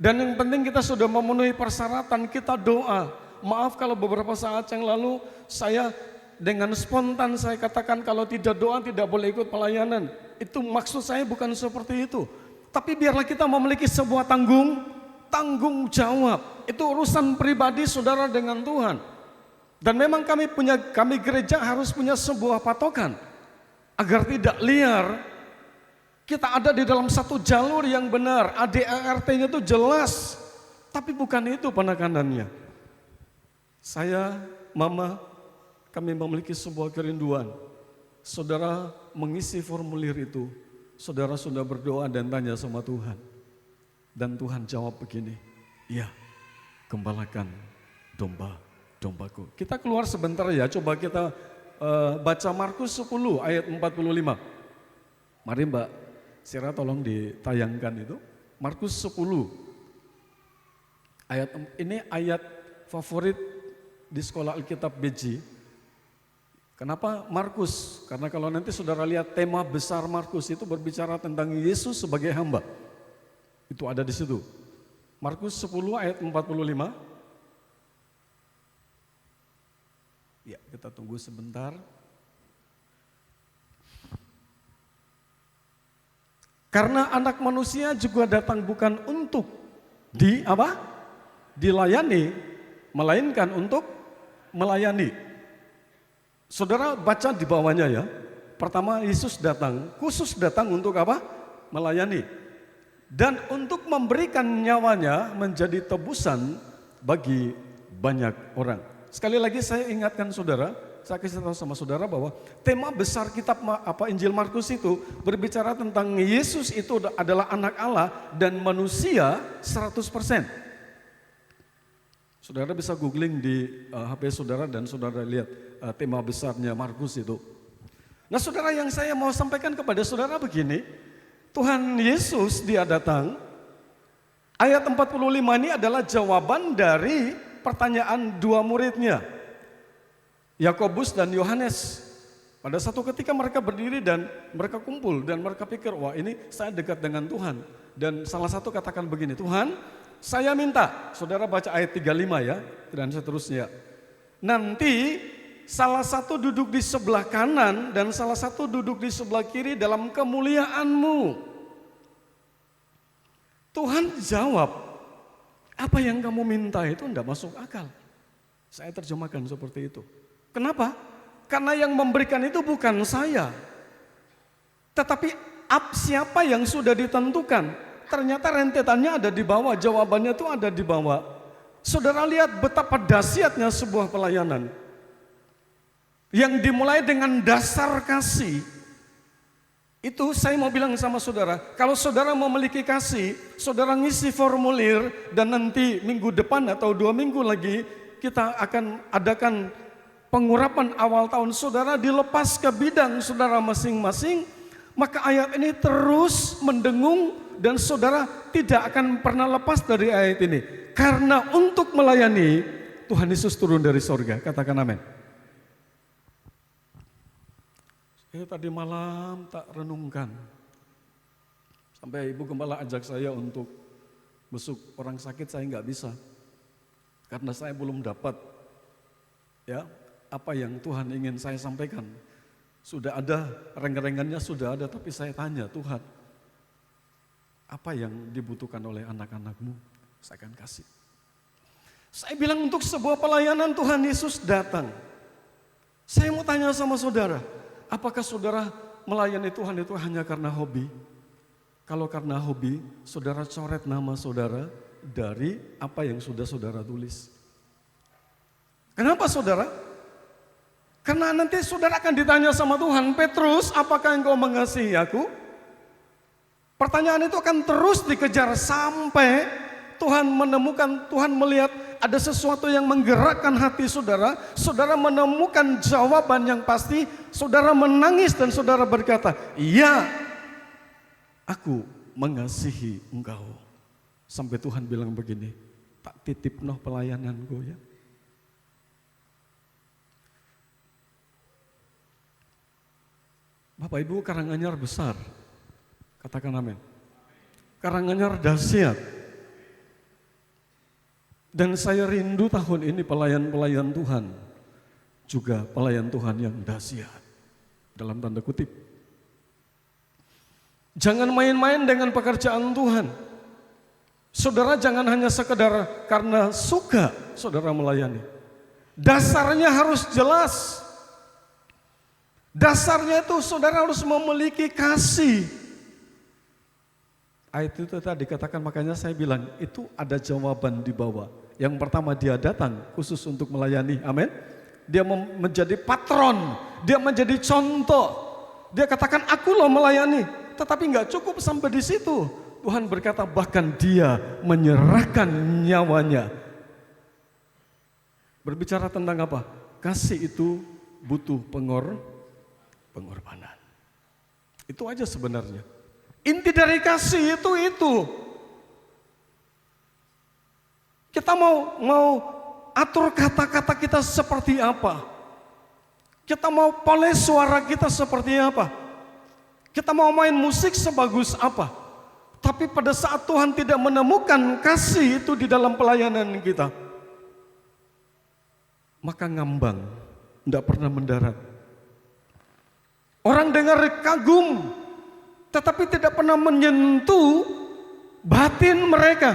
dan yang penting kita sudah memenuhi persyaratan, kita doa. Maaf kalau beberapa saat yang lalu saya dengan spontan saya katakan kalau tidak doa tidak boleh ikut pelayanan. Itu maksud saya bukan seperti itu. Tapi biarlah kita memiliki sebuah tanggung jawab. Itu urusan pribadi saudara dengan Tuhan. Dan memang kami gereja harus punya sebuah patokan agar tidak liar. Kita ada di dalam satu jalur yang benar, ADART-nya itu jelas. Tapi bukan itu penekanannya. Saya, Mama, kami memiliki sebuah kerinduan. Saudara mengisi formulir itu, saudara sudah berdoa dan tanya sama Tuhan. Dan Tuhan jawab begini, iya, gembalakan domba-dombaku. Kita keluar sebentar ya, coba kita baca Markus 10 ayat 45. Mari Mbak Sira tolong ditayangkan itu. Markus 10 ini ayat favorit di sekolah Alkitab BJ. Kenapa Markus? Karena kalau nanti saudara lihat tema besar Markus itu berbicara tentang Yesus sebagai hamba. Itu ada di situ. Markus 10 ayat 45. Ya, kita tunggu sebentar. Karena anak manusia juga datang bukan untuk dilayani, melainkan untuk melayani. Saudara baca di bawahnya ya. Pertama Yesus datang, khusus datang untuk apa? Melayani. Dan untuk memberikan nyawanya menjadi tebusan bagi banyak orang. Sekali lagi saya ingatkan saudara, saya kasih tahu sama saudara bahwa tema besar kitab Injil Markus itu berbicara tentang Yesus itu adalah anak Allah dan manusia 100%. Saudara bisa googling di HP saudara dan saudara lihat tema besarnya Markus itu. Nah saudara, yang saya mau sampaikan kepada saudara begini, Tuhan Yesus dia datang, ayat 45 ini adalah jawaban dari pertanyaan dua muridnya, Yakobus dan Yohanes. Pada satu ketika mereka berdiri dan mereka kumpul dan mereka pikir, wah ini saya dekat dengan Tuhan. Dan salah satu katakan begini, Tuhan saya minta, saudara baca ayat 35 ya, dan seterusnya. Nanti salah satu duduk di sebelah kanan dan salah satu duduk di sebelah kiri dalam kemuliaan-Mu. Tuhan jawab, apa yang kamu minta itu tidak masuk akal. Saya terjemahkan seperti itu. Kenapa? Karena yang memberikan itu bukan saya. Tetapi siapa yang sudah ditentukan. Ternyata rentetannya ada di bawah, jawabannya itu ada di bawah. Saudara lihat betapa dahsyatnya sebuah pelayanan. Yang dimulai dengan dasar kasih. Itu saya mau bilang sama saudara, kalau saudara memiliki kasih, saudara ngisi formulir dan nanti minggu depan atau 2 minggu lagi kita akan adakan pengurapan awal tahun, saudara dilepas ke bidang saudara masing-masing, maka ayat ini terus mendengung dan saudara tidak akan pernah lepas dari ayat ini. Karena untuk melayani, Tuhan Yesus turun dari sorga, katakan amin. Tadi malam tak renungkan, sampai Ibu Gembala ajak saya untuk besuk orang sakit, saya nggak bisa. Karena saya belum dapat ya apa yang Tuhan ingin saya sampaikan. Sudah ada, renggan-renggannya sudah ada, tapi saya tanya, Tuhan, apa yang dibutuhkan oleh anak-anak-Mu? Saya akan kasih. Saya bilang untuk sebuah pelayanan Tuhan Yesus datang. Saya mau tanya sama saudara, apakah saudara melayani Tuhan itu hanya karena hobi? Kalau karena hobi, saudara coret nama saudara dari apa yang sudah saudara tulis. Kenapa saudara? Karena nanti saudara akan ditanya sama Tuhan, Petrus, apakah engkau mengasihi aku? Pertanyaan itu akan terus dikejar sampai Tuhan menemukan, Tuhan melihat ada sesuatu yang menggerakkan hati saudara, saudara menemukan jawaban yang pasti, saudara menangis dan saudara berkata, iya, aku mengasihi engkau. Sampai Tuhan bilang begini, tak titip noh pelayananku ya. Bapak Ibu, Karanganyar besar, katakan amin. Karanganyar dahsyat. Dan saya rindu tahun ini pelayan-pelayan Tuhan, juga pelayan Tuhan yang dahsyat, dalam tanda kutip. Jangan main-main dengan pekerjaan Tuhan. Saudara jangan hanya sekedar karena suka saudara melayani. Dasarnya harus jelas. Dasarnya itu saudara harus memiliki kasih. Ayat itu tadi dikatakan, makanya saya bilang itu ada jawaban di bawah. Yang pertama dia datang khusus untuk melayani, amin. Dia menjadi patron, dia menjadi contoh. Dia katakan aku loh melayani, tetapi nggak cukup sampai di situ. Tuhan berkata bahkan dia menyerahkan nyawanya. Berbicara tentang apa? Kasih itu butuh pengorbanan. Itu aja sebenarnya. Inti dari kasih itu. Kita mau atur kata-kata kita seperti apa? Kita mau poles suara kita seperti apa? Kita mau main musik sebagus apa? Tapi pada saat Tuhan tidak menemukan kasih itu di dalam pelayanan kita, maka ngambang, tidak pernah mendarat. Orang dengar kagum, tetapi tidak pernah menyentuh batin mereka.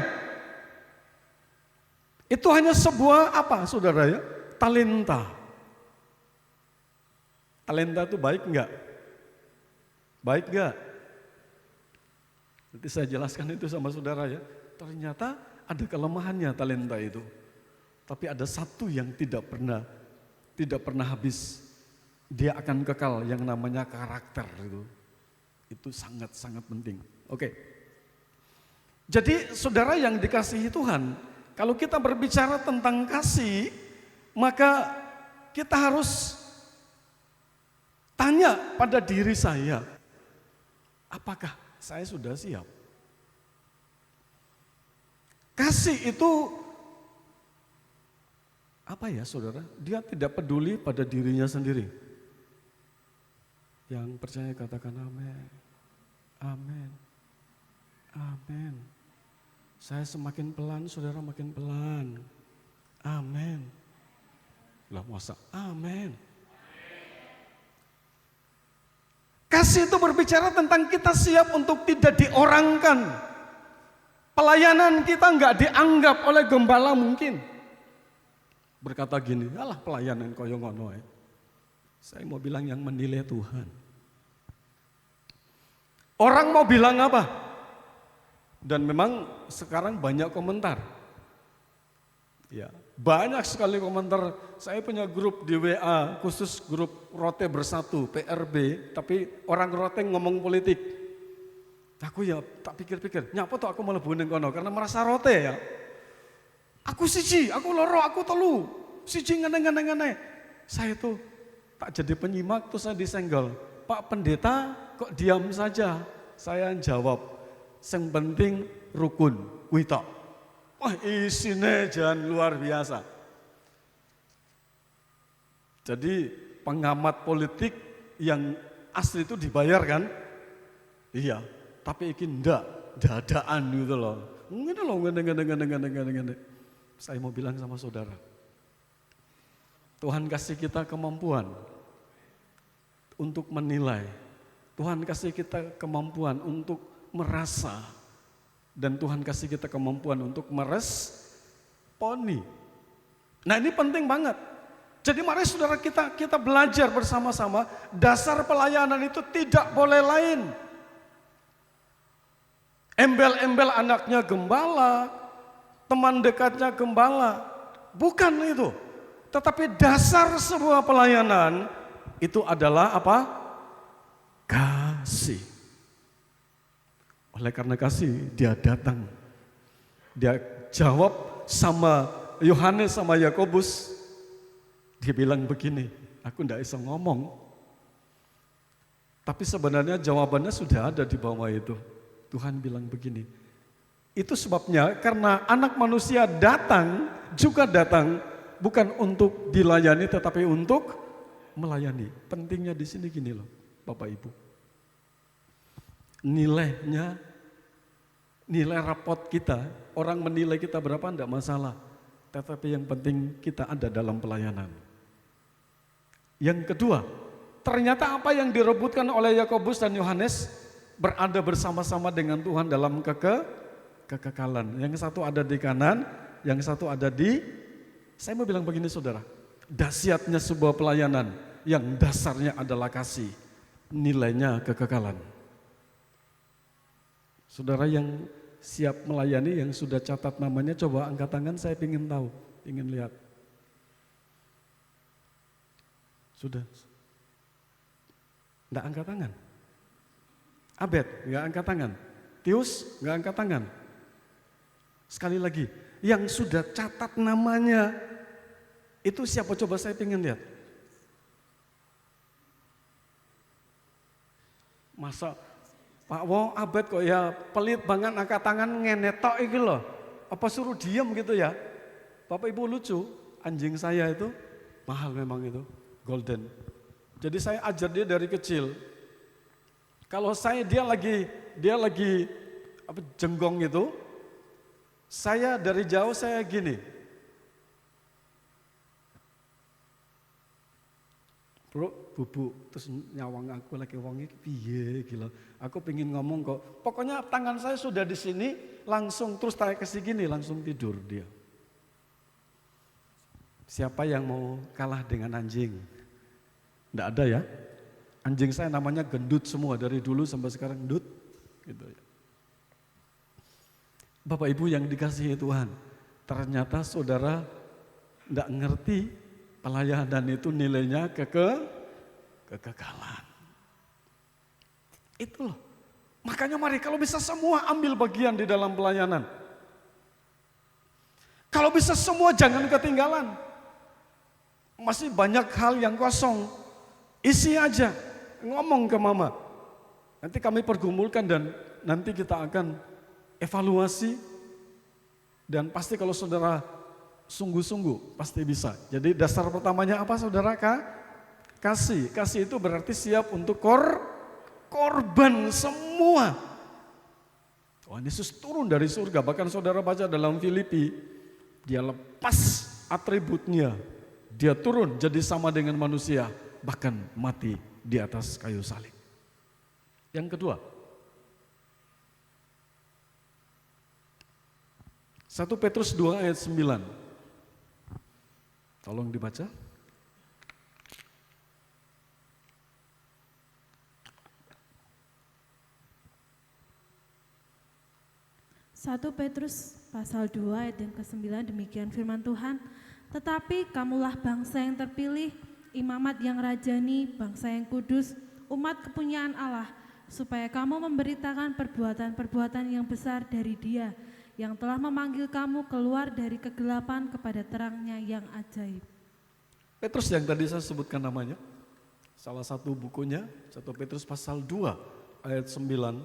Itu hanya sebuah apa, saudara ya? Talenta. Talenta itu baik enggak? Baik enggak? Nanti saya jelaskan itu sama saudara ya. Ternyata ada kelemahannya talenta itu. Tapi ada satu yang tidak pernah habis. Dia akan kekal, yang namanya karakter itu. Itu sangat-sangat penting. Oke. Jadi saudara yang dikasihi Tuhan, kalau kita berbicara tentang kasih, maka kita harus tanya pada diri saya, apakah saya sudah siap? Kasih itu apa ya saudara? Dia tidak peduli pada dirinya sendiri. Yang percaya katakan amin. Amin. Amin. Saya semakin pelan, saudara makin pelan. Amin. Lah masa amin. Kasih itu berbicara tentang kita siap untuk tidak diorangkan. Pelayanan kita enggak dianggap oleh gembala mungkin. Berkata gini, alah pelayanan koyo ngono. Saya mau bilang yang menilai Tuhan. Orang mau bilang apa? Dan memang sekarang banyak komentar. Ya, banyak sekali komentar. Saya punya grup di WA, khusus grup Rote Bersatu, PRB, tapi orang Rote ngomong politik. Aku ya tak pikir-pikir, nyapa tuh aku malah ning kono karena merasa Rote ya. Aku siji, aku loro, aku telu. Siji ngene. Saya tuh tak jadi penyimak, terus saya disenggol. Pak Pendeta kok diam saja? Saya jawab, yang penting rukun, kuwi tok. Wah isinya jangan luar biasa. Jadi pengamat politik yang asli itu dibayar kan? Iya, tapi ini enggak, dadaan gitu loh. Ngene. Saya mau bilang sama saudara, Tuhan kasih kita kemampuan untuk menilai. Tuhan kasih kita kemampuan untuk merasa. Dan Tuhan kasih kita kemampuan untuk meresponi. Nah ini penting banget. Jadi mari saudara kita belajar bersama-sama. Dasar pelayanan itu tidak boleh lain. Embel-embel anaknya gembala, teman dekatnya gembala. Bukan itu. Tetapi dasar sebuah pelayanan itu adalah apa? Kasih. Oleh karena kasih, dia datang. Dia jawab sama Yohanes sama Yakobus. Dia bilang begini, aku tidak bisa ngomong. Tapi sebenarnya jawabannya sudah ada di bawah itu. Tuhan bilang begini, itu sebabnya karena anak manusia datang, juga datang bukan untuk dilayani tetapi untuk melayani. Pentingnya di sini gini loh, Bapak Ibu. Nilai rapot kita, orang menilai kita berapa enggak masalah. Tetapi yang penting kita ada dalam pelayanan. Yang kedua, ternyata apa yang direbutkan oleh Yakobus dan Yohanes berada bersama-sama dengan Tuhan dalam kekekalan. Yang satu ada di kanan, yang satu ada di, saya mau bilang begini saudara, dahsyatnya sebuah pelayanan yang dasarnya adalah kasih, nilainya kekekalan. Saudara yang siap melayani, yang sudah catat namanya, coba angkat tangan, saya ingin tahu, ingin lihat. Sudah? Enggak angkat tangan? Abed, enggak angkat tangan? Tius, enggak angkat tangan? Sekali lagi, yang sudah catat namanya, itu siapa coba saya ingin lihat? Masa Pak Wo Abed kok ya pelit banget angkat tangan ngenetok iki loh. Apa suruh diem gitu ya? Bapak Ibu lucu, anjing saya itu mahal memang itu, golden. Jadi saya ajar dia dari kecil. Kalau dia lagi jenggong itu, saya dari jauh saya gini. Bro, bubu, terus nyawang aku lagi wongi piye gila. Aku pengen ngomong kok. Pokoknya tangan saya sudah di sini, langsung terus tarik ke sini langsung tidur dia. Siapa yang mau kalah dengan anjing? Enggak ada ya. Anjing saya namanya gendut semua dari dulu sampai sekarang gendut gitu ya. Bapak Ibu yang dikasihi Tuhan, ternyata saudara enggak ngerti pelayanan itu nilainya kekekalan. Itu loh. Makanya mari kalau bisa semua ambil bagian di dalam pelayanan. Kalau bisa semua jangan ketinggalan. Masih banyak hal yang kosong. Isi aja. Ngomong ke mama. Nanti kami pergumulkan dan nanti kita akan evaluasi. Dan pasti kalau saudara sungguh-sungguh pasti bisa. Jadi dasar pertamanya apa saudara? Kasih. Kasih itu berarti siap untuk korban semua. Tuhan Yesus turun dari surga. Bahkan saudara baca dalam Filipi, dia lepas atributnya. Dia turun jadi sama dengan manusia. Bahkan mati di atas kayu salib. Yang kedua, 1 Petrus 2 ayat 9. Tolong dibaca. Satu Petrus pasal 2 ayat yang ke-9 demikian firman Tuhan. Tetapi kamulah bangsa yang terpilih, imamat yang rajani, bangsa yang kudus, umat kepunyaan Allah, supaya kamu memberitakan perbuatan-perbuatan yang besar dari Dia, yang telah memanggil kamu keluar dari kegelapan kepada terangnya yang ajaib. Petrus yang tadi saya sebutkan namanya, salah satu bukunya, 1 Petrus pasal 2 ayat 9,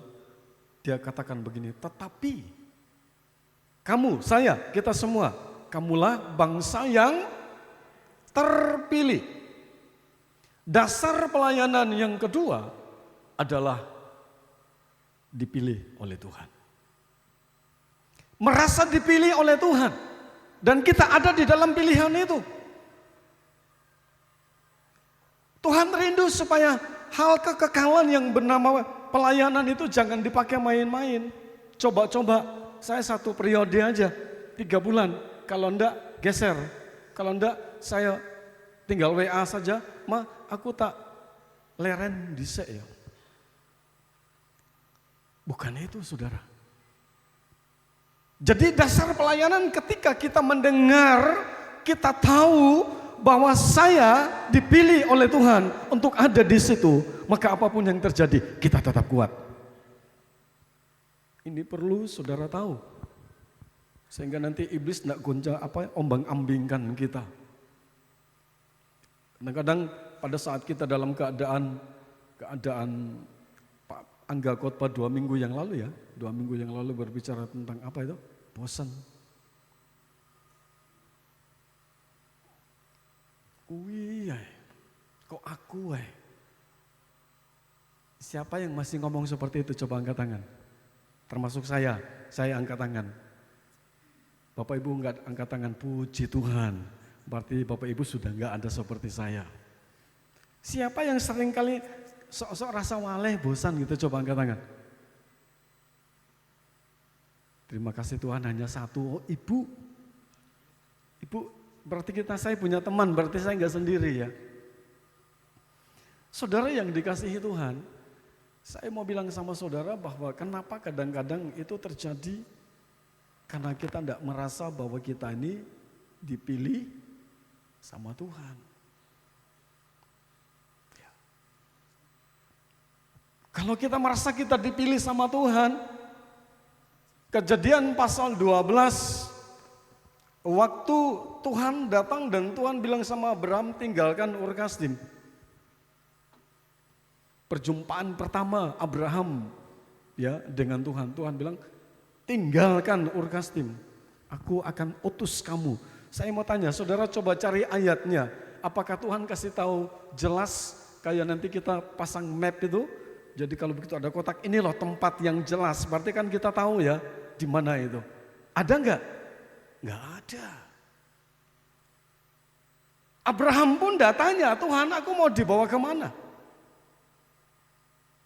dia katakan begini, tetapi kamu, saya, kita semua, kamulah bangsa yang terpilih. Dasar pelayanan yang kedua adalah dipilih oleh Tuhan. Merasa dipilih oleh Tuhan. Dan kita ada di dalam pilihan itu. Tuhan rindu supaya hal kekekalan yang bernama pelayanan itu jangan dipakai main-main. Coba-coba, saya satu periode aja, 3 bulan. Kalau enggak, geser. Kalau enggak, saya tinggal WA saja. Aku tak leren dhisik ya. Bukan itu saudara. Jadi dasar pelayanan ketika kita mendengar, kita tahu bahwa saya dipilih oleh Tuhan untuk ada di situ, maka apapun yang terjadi kita tetap kuat. Ini perlu saudara tahu, sehingga nanti iblis tidak ombang-ambingkan kita. Kadang-kadang pada saat kita dalam keadaan Pak Angga khotbah 2 minggu yang lalu ya, 2 minggu yang lalu berbicara tentang apa itu? Bosan. Kok aku Siapa yang masih ngomong seperti itu? Coba angkat tangan. Termasuk saya angkat tangan. Bapak Ibu enggak angkat tangan, puji Tuhan. Berarti Bapak Ibu sudah enggak ada seperti saya. Siapa yang sering kali sok-sok rasa waleh, bosan gitu, coba angkat tangan. Terima kasih Tuhan, hanya satu. Ibu, berarti saya punya teman, berarti saya enggak sendiri ya. Saudara yang dikasihi Tuhan, saya mau bilang sama saudara bahwa kenapa kadang-kadang itu terjadi karena kita enggak merasa bahwa kita ini dipilih sama Tuhan. Ya. Kalau kita merasa kita dipilih sama Tuhan, Kejadian pasal 12, waktu Tuhan datang dan Tuhan bilang sama Abraham, tinggalkan Ur Kasdim. Perjumpaan pertama Abraham ya dengan Tuhan. Tuhan bilang, tinggalkan Ur Kasdim. Aku akan utus kamu. Saya mau tanya, saudara coba cari ayatnya. Apakah Tuhan kasih tahu jelas kayak nanti kita pasang map itu. Jadi kalau begitu ada kotak, ini loh tempat yang jelas. Berarti kan kita tahu ya di mana itu. Ada enggak? Enggak ada. Abraham pun tanya, Tuhan aku mau dibawa kemana?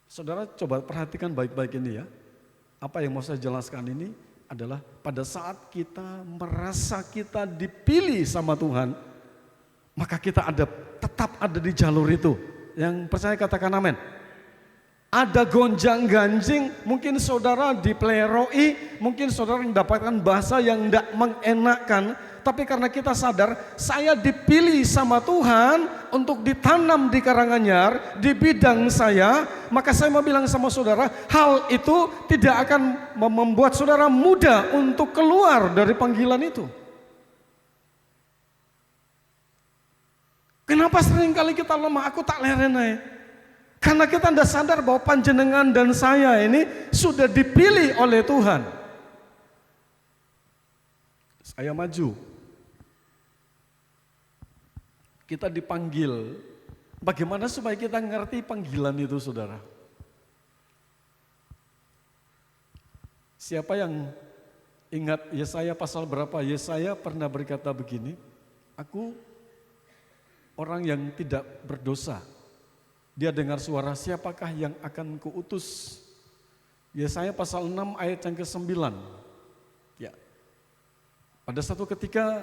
Saudara coba perhatikan baik-baik ini ya. Apa yang mau saya jelaskan ini adalah pada saat kita merasa kita dipilih sama Tuhan, maka kita tetap ada di jalur itu. Yang percaya katakan amin. Ada gonjang ganjing, mungkin saudara dipleroi, mungkin saudara mendapatkan bahasa yang tidak mengenakan. Tapi karena kita sadar, saya dipilih sama Tuhan untuk ditanam di Karanganyar, di bidang saya. Maka saya mau bilang sama saudara, hal itu tidak akan membuat saudara mudah untuk keluar dari panggilan itu. Kenapa seringkali kita lemah, aku tak lerenai? Karena kita tidak sadar bahwa panjenengan dan saya ini sudah dipilih oleh Tuhan. Saya maju. Kita dipanggil. Bagaimana supaya kita ngerti panggilan itu, saudara? Siapa yang ingat Yesaya pasal berapa? Yesaya pernah berkata begini, aku orang yang tidak berdosa. Dia dengar suara, siapakah yang akan kuutus? Yesaya pasal 6 ayat yang ke-9. Ya. Pada satu ketika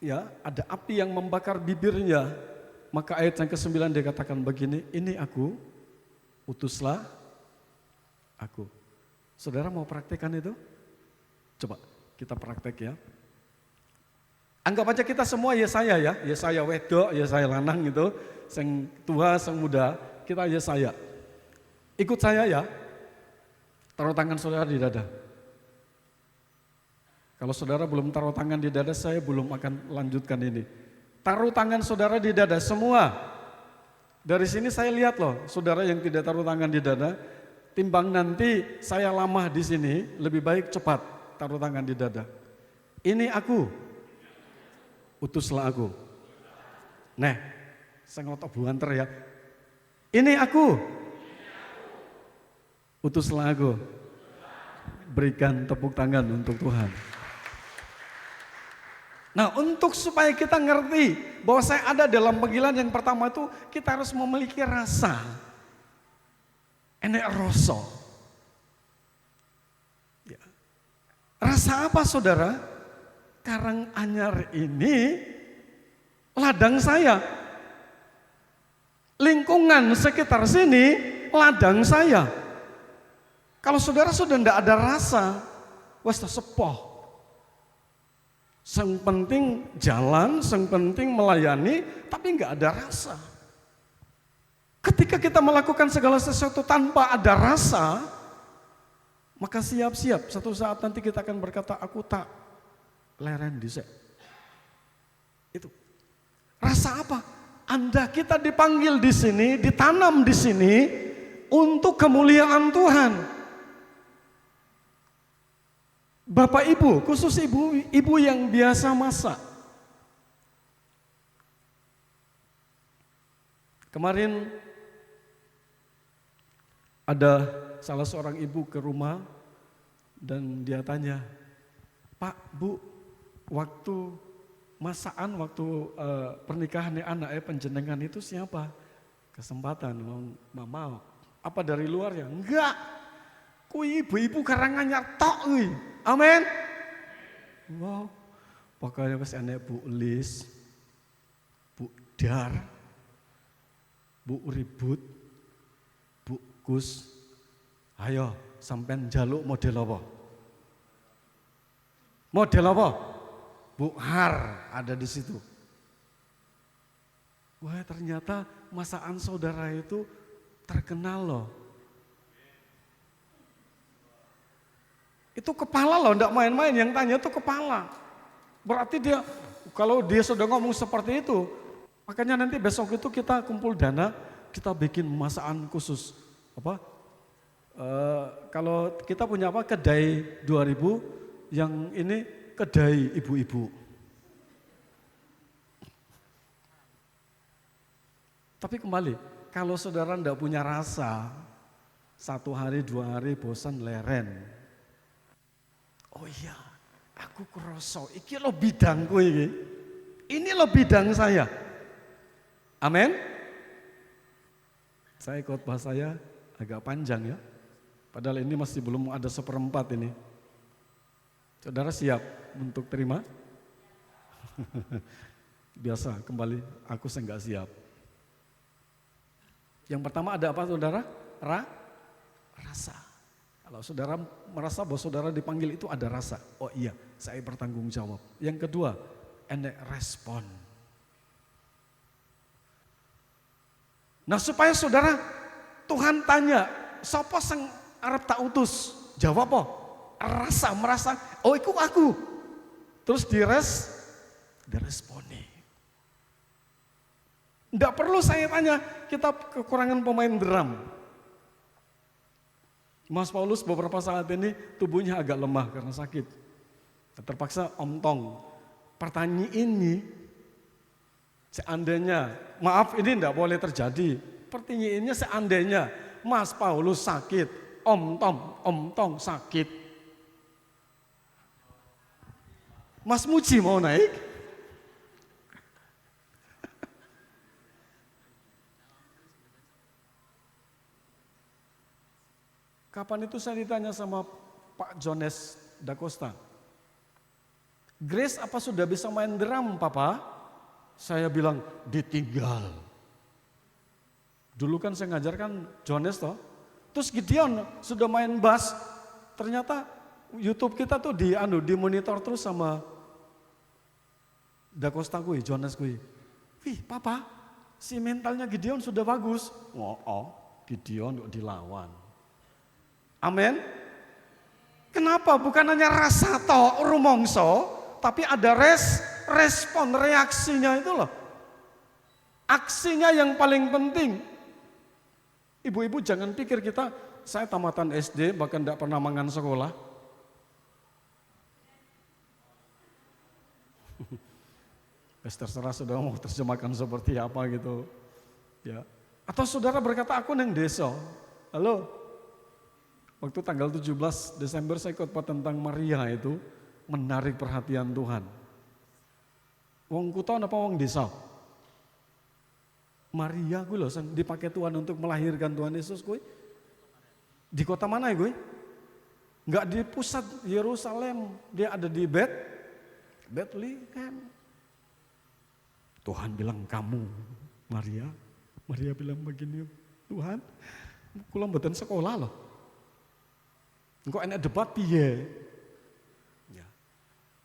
ya ada api yang membakar bibirnya, maka ayat yang ke-9 dia katakan begini, ini aku, utuslah aku. Saudara mau praktekkan itu? Coba kita praktek ya. Anggap aja kita semua Yesaya ya, Yesaya wedok, Yesaya lanang gitu. Yang tua, yang muda, kita aja saya. Ikut saya ya, taruh tangan saudara di dada. Kalau saudara belum taruh tangan di dada, saya belum akan lanjutkan ini. Taruh tangan saudara di dada, semua. Dari sini saya lihat loh, saudara yang tidak taruh tangan di dada, timbang nanti saya lama di sini, lebih baik cepat taruh tangan di dada. Ini aku, utuslah aku. Nah, saya ngotot buanter ya. Ini aku. Utuslah aku. Berikan tepuk tangan untuk Tuhan. Nah, untuk supaya kita ngerti bahwa saya ada dalam panggilan yang pertama itu, kita harus memiliki rasa. Enek rasa. Ya. Rasa apa saudara? Karanganyar ini ladang saya. Lingkungan sekitar sini ladang saya. Kalau saudara sudah tidak ada rasa, wes sepoh. Yang penting jalan, yang penting melayani, tapi nggak ada rasa. Ketika kita melakukan segala sesuatu tanpa ada rasa, maka siap-siap satu saat nanti kita akan berkata, aku tak leren dhisik. Itu. Rasa apa? Anda kita dipanggil di sini, ditanam di sini untuk kemuliaan Tuhan. Bapak Ibu, khusus ibu yang biasa masak. Kemarin ada salah seorang ibu ke rumah dan dia tanya, Pak, Bu, waktu masakan waktu pernikahan anak penjenengan itu siapa? Kesempatan, mama. Apa dari luar ya? Enggak. Kui ibu-ibu Karanganyar tok kuwi. Amin. Wow. Pokoknya wis enek Bu Lis, Bu Dar, Bu Ribut, Bu Kus. Ayo sampean njaluk model apa? Model apa? Bu Har ada di situ. Wah ternyata masakan saudara itu terkenal loh. Itu kepala loh, enggak main-main, yang tanya itu kepala. Berarti dia, kalau dia sudah ngomong seperti itu, makanya nanti besok itu kita kumpul dana, kita bikin masakan khusus. Apa? Kalau kita punya apa? Kedai 2000, yang ini kedai ibu-ibu. Tapi kembali, kalau saudara tidak punya rasa, 1 hari 2 hari bosan leren. Oh iya, aku kroso, iki lo bidangku ini. Ini lo bidang saya. Amin. Saya khotbah saya agak panjang ya. Padahal ini masih belum ada 1/4 ini. Saudara siap untuk terima? Biasa kembali, aku enggak siap. Yang pertama ada apa saudara? Rasa. Kalau saudara merasa bahwa saudara dipanggil itu ada rasa. Oh iya, saya bertanggung jawab. Yang kedua, enek respon. Nah supaya saudara, Tuhan tanya, sapa sing arep tak utus? Jawab apa? Rasa, merasa, oh iku aku. Terus diresponi. Tidak perlu saya tanya, kita kekurangan pemain drum. Mas Paulus beberapa saat ini tubuhnya agak lemah karena sakit. Terpaksa omtong. Pertanyaan ini, seandainya, maaf ini tidak boleh terjadi. Pertanyaannya seandainya Mas Paulus sakit, omtong sakit. Mas Muji mau naik? Kapan itu saya ditanya sama Pak Jones Da Costa, Grace apa sudah bisa main drum Papa? Saya bilang ditinggal. Dulu kan saya ngajarkan Jones toh. Terus Gideon sudah main bass. Ternyata YouTube kita tuh di monitor terus sama Da Costa kui, Jones kui. Wih Papa, si mentalnya Gideon sudah bagus. Oh, Gideon kok dilawan. Amin. Kenapa? Bukan hanya rasa toh rumongso, tapi ada respon, reaksinya itu loh. Aksinya yang paling penting. Ibu-ibu jangan pikir kita, saya tamatan SD bahkan tidak pernah mangan sekolah. Terserah saudara mau terjemahkan seperti apa gitu. Ya. Atau saudara berkata aku neng desa. Halo. Waktu tanggal 17 Desember saya khotbah tentang Maria itu menarik perhatian Tuhan. Wong kuto apa wong desa? Maria gue loh dipakai Tuhan untuk melahirkan Tuhan Yesus gue. Di kota mana ya gue? Enggak di pusat Yerusalem, dia ada di Bethlehem. Tuhan bilang kamu Maria. Maria bilang begini, Tuhan, kula mboten sekolah loh. Engkau enak debat piye? Ya.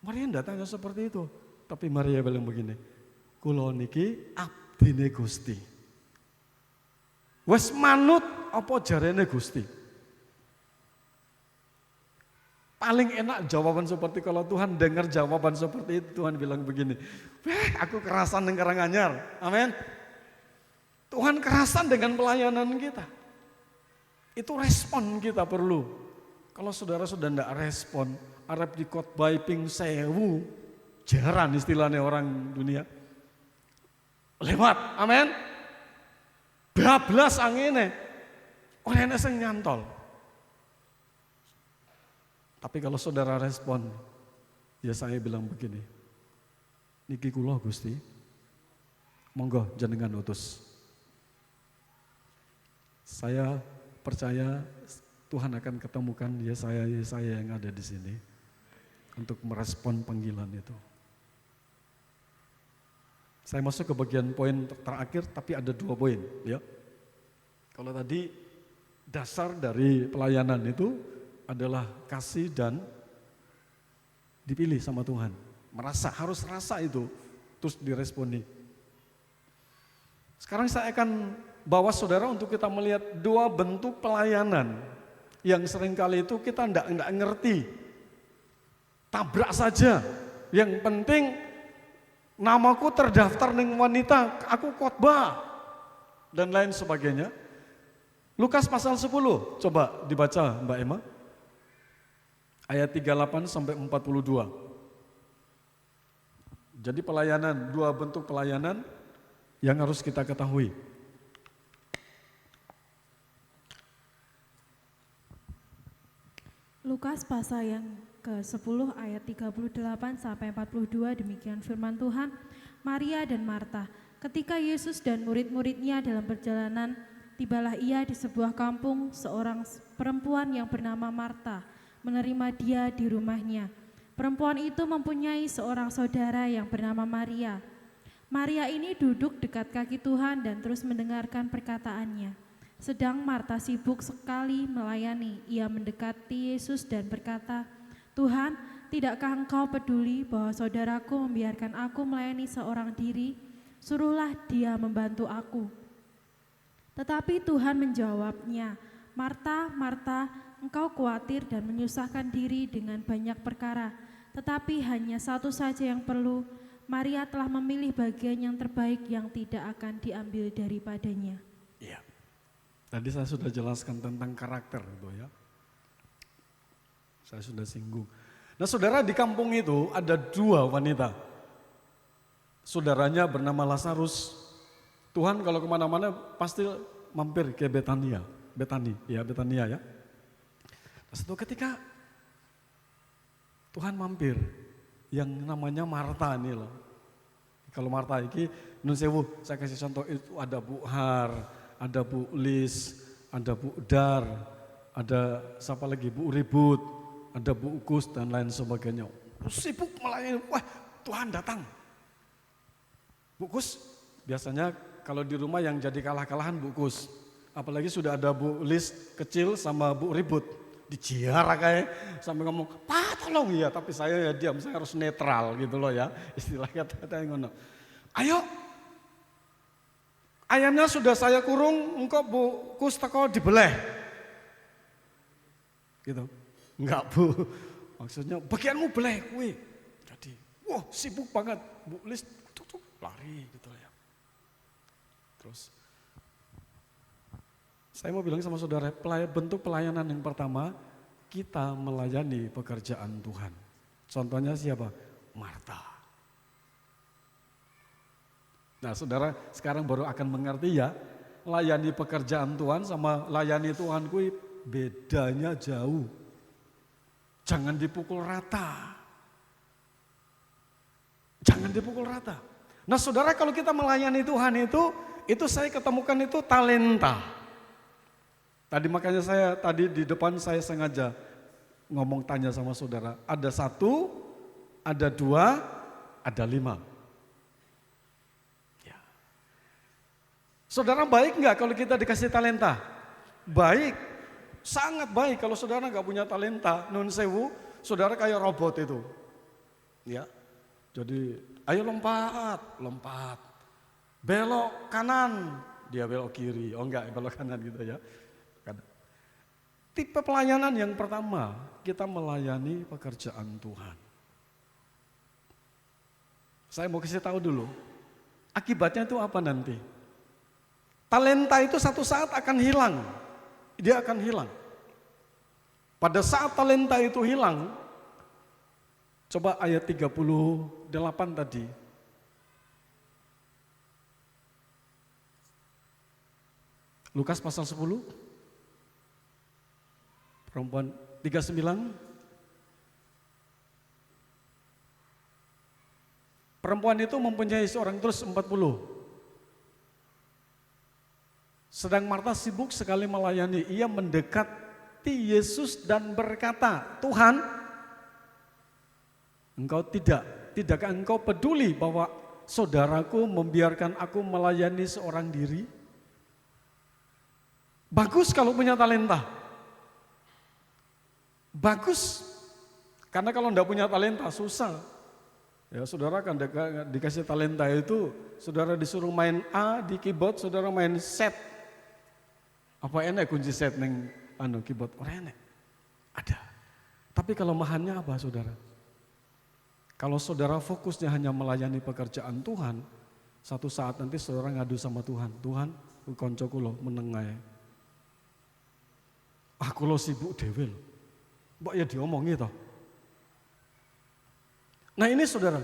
Maria ndak tanya seperti itu, tapi Maria bilang begini, kula niki abdine Gusti. Wes manut apa jarene Gusti? Paling enak jawaban seperti kalau Tuhan dengar jawaban seperti itu, Tuhan bilang begini, aku kerasan dengan Karanganyar, amin. Tuhan kerasan dengan pelayanan kita. Itu respon kita perlu. Kalau saudara sudah tidak respon, Arab dikhotbah ping 1000, jaran istilahnya orang dunia. Lewat, amin. Bablas angine, orang yang nyantol. Tapi kalau saudara respon, ya saya bilang begini, niki kula Gusti, monggo jenengan utus. Saya percaya Tuhan akan ketemukan Yesaya yang ada di sini untuk merespon panggilan itu. Saya masuk ke bagian poin terakhir, tapi ada 2 poin. Ya. Kalau tadi dasar dari pelayanan itu adalah kasih dan dipilih sama Tuhan. Harus rasa itu, terus diresponi. Sekarang saya akan bawa saudara untuk kita melihat 2 bentuk pelayanan yang seringkali itu kita enggak ngerti. Tabrak saja. Yang penting namaku terdaftar dengan wanita, aku khotbah dan lain sebagainya. Lukas pasal 10, coba dibaca Mbak Emma. Ayat 38 sampai 42. Jadi pelayanan, 2 bentuk pelayanan yang harus kita ketahui. Lukas pasal yang ke-10 ayat 38 sampai 42 demikian firman Tuhan. Maria dan Marta. Ketika Yesus dan murid-muridnya dalam perjalanan, tibalah ia di sebuah kampung, seorang perempuan yang bernama Marta menerima dia di rumahnya. Perempuan itu mempunyai seorang saudara yang bernama Maria. Maria ini duduk dekat kaki Tuhan dan terus mendengarkan perkataannya. Sedang Marta sibuk sekali melayani. Ia mendekati Yesus dan berkata, "Tuhan, tidakkah engkau peduli bahwa saudaraku membiarkan aku melayani seorang diri? Suruhlah dia membantu aku." Tetapi Tuhan menjawabnya, "Marta, Marta, engkau khawatir dan menyusahkan diri dengan banyak perkara, tetapi hanya satu saja yang perlu. Maria telah memilih bagian yang terbaik yang tidak akan diambil daripadanya." Iya. Tadi saya sudah jelaskan tentang karakter itu ya. Saya sudah singgung. Nah saudara, di kampung itu ada 2 wanita. Saudaranya bernama Lazarus. Tuhan kalau kemana-mana pasti mampir ke Betania. Betania ya. Nah, suatu ketika Tuhan mampir yang namanya Marta ini loh. Kalau Marta ini, nun sewu, saya kasih contoh itu ada Bu Har, ada Bu Lis, ada Bu Dar, ada siapa lagi, Bu Ribut, ada Bu Ukus dan lain sebagainya. Sibuk melayani, wah Tuhan datang. Bu Ukus biasanya kalau di rumah yang jadi kalah-kalahan Bu Ukus. Apalagi sudah ada Bu Lis kecil sama Bu Ribut. Dijiara kayak sampai ngomong, "Pak tolong ya," tapi saya ya diam, saya harus netral gitu loh ya. Istilah kata-kata yang ngono. "Ayo, ayamnya sudah saya kurung, engkau Bu Kus teko dibeleh." Gitu. Enggak Bu, maksudnya bagianmu beleh kue. Jadi, wah sibuk banget. Bu Lis lari gitu ya. Terus, saya mau bilang sama saudara, bentuk pelayanan yang pertama, kita melayani pekerjaan Tuhan. Contohnya siapa? Marta. Nah saudara sekarang baru akan mengerti ya, layani pekerjaan Tuhan sama layani Tuhan kuwi bedanya jauh. Jangan dipukul rata. Jangan dipukul rata. Nah saudara kalau kita melayani Tuhan itu saya ketemukan itu talenta. Tadi makanya saya tadi di depan saya sengaja ngomong tanya sama saudara. Ada 1, ada 2, ada 5. Ya. Saudara baik nggak kalau kita dikasih talenta? Baik, sangat baik. Kalau saudara nggak punya talenta, nun sewu, saudara kayak robot itu. Ya, jadi ayo lompat, belok kanan, dia belok kiri. Oh enggak, belok kanan gitu ya. Tipe pelayanan yang pertama, kita melayani pekerjaan Tuhan. Saya mau kasih tahu dulu, akibatnya itu apa nanti? Talenta itu satu saat akan hilang, dia akan hilang. Pada saat talenta itu hilang, coba ayat 38 tadi. Lukas pasal 10. Perempuan 39. Perempuan itu mempunyai seorang terus 40. Sedang Marta sibuk sekali melayani. Ia mendekati Yesus dan berkata, "Tuhan, tidakkah engkau peduli bahwa saudaraku membiarkan aku melayani seorang diri?" Bagus kalau punya talenta. Bagus, karena kalau enggak punya talenta susah. Ya saudara kan dikasih talenta itu, saudara disuruh main A di keyboard, saudara main set. Apa enak kunci set neng keyboard? Orang enak, ada. Tapi kelemahannya apa saudara? Kalau saudara fokusnya hanya melayani pekerjaan Tuhan, satu saat nanti saudara ngadu sama Tuhan. Tuhan, koncoku lo menengai. Aku lo sibuk dewe lo. Mbak ya diomongi toh. Nah ini saudara.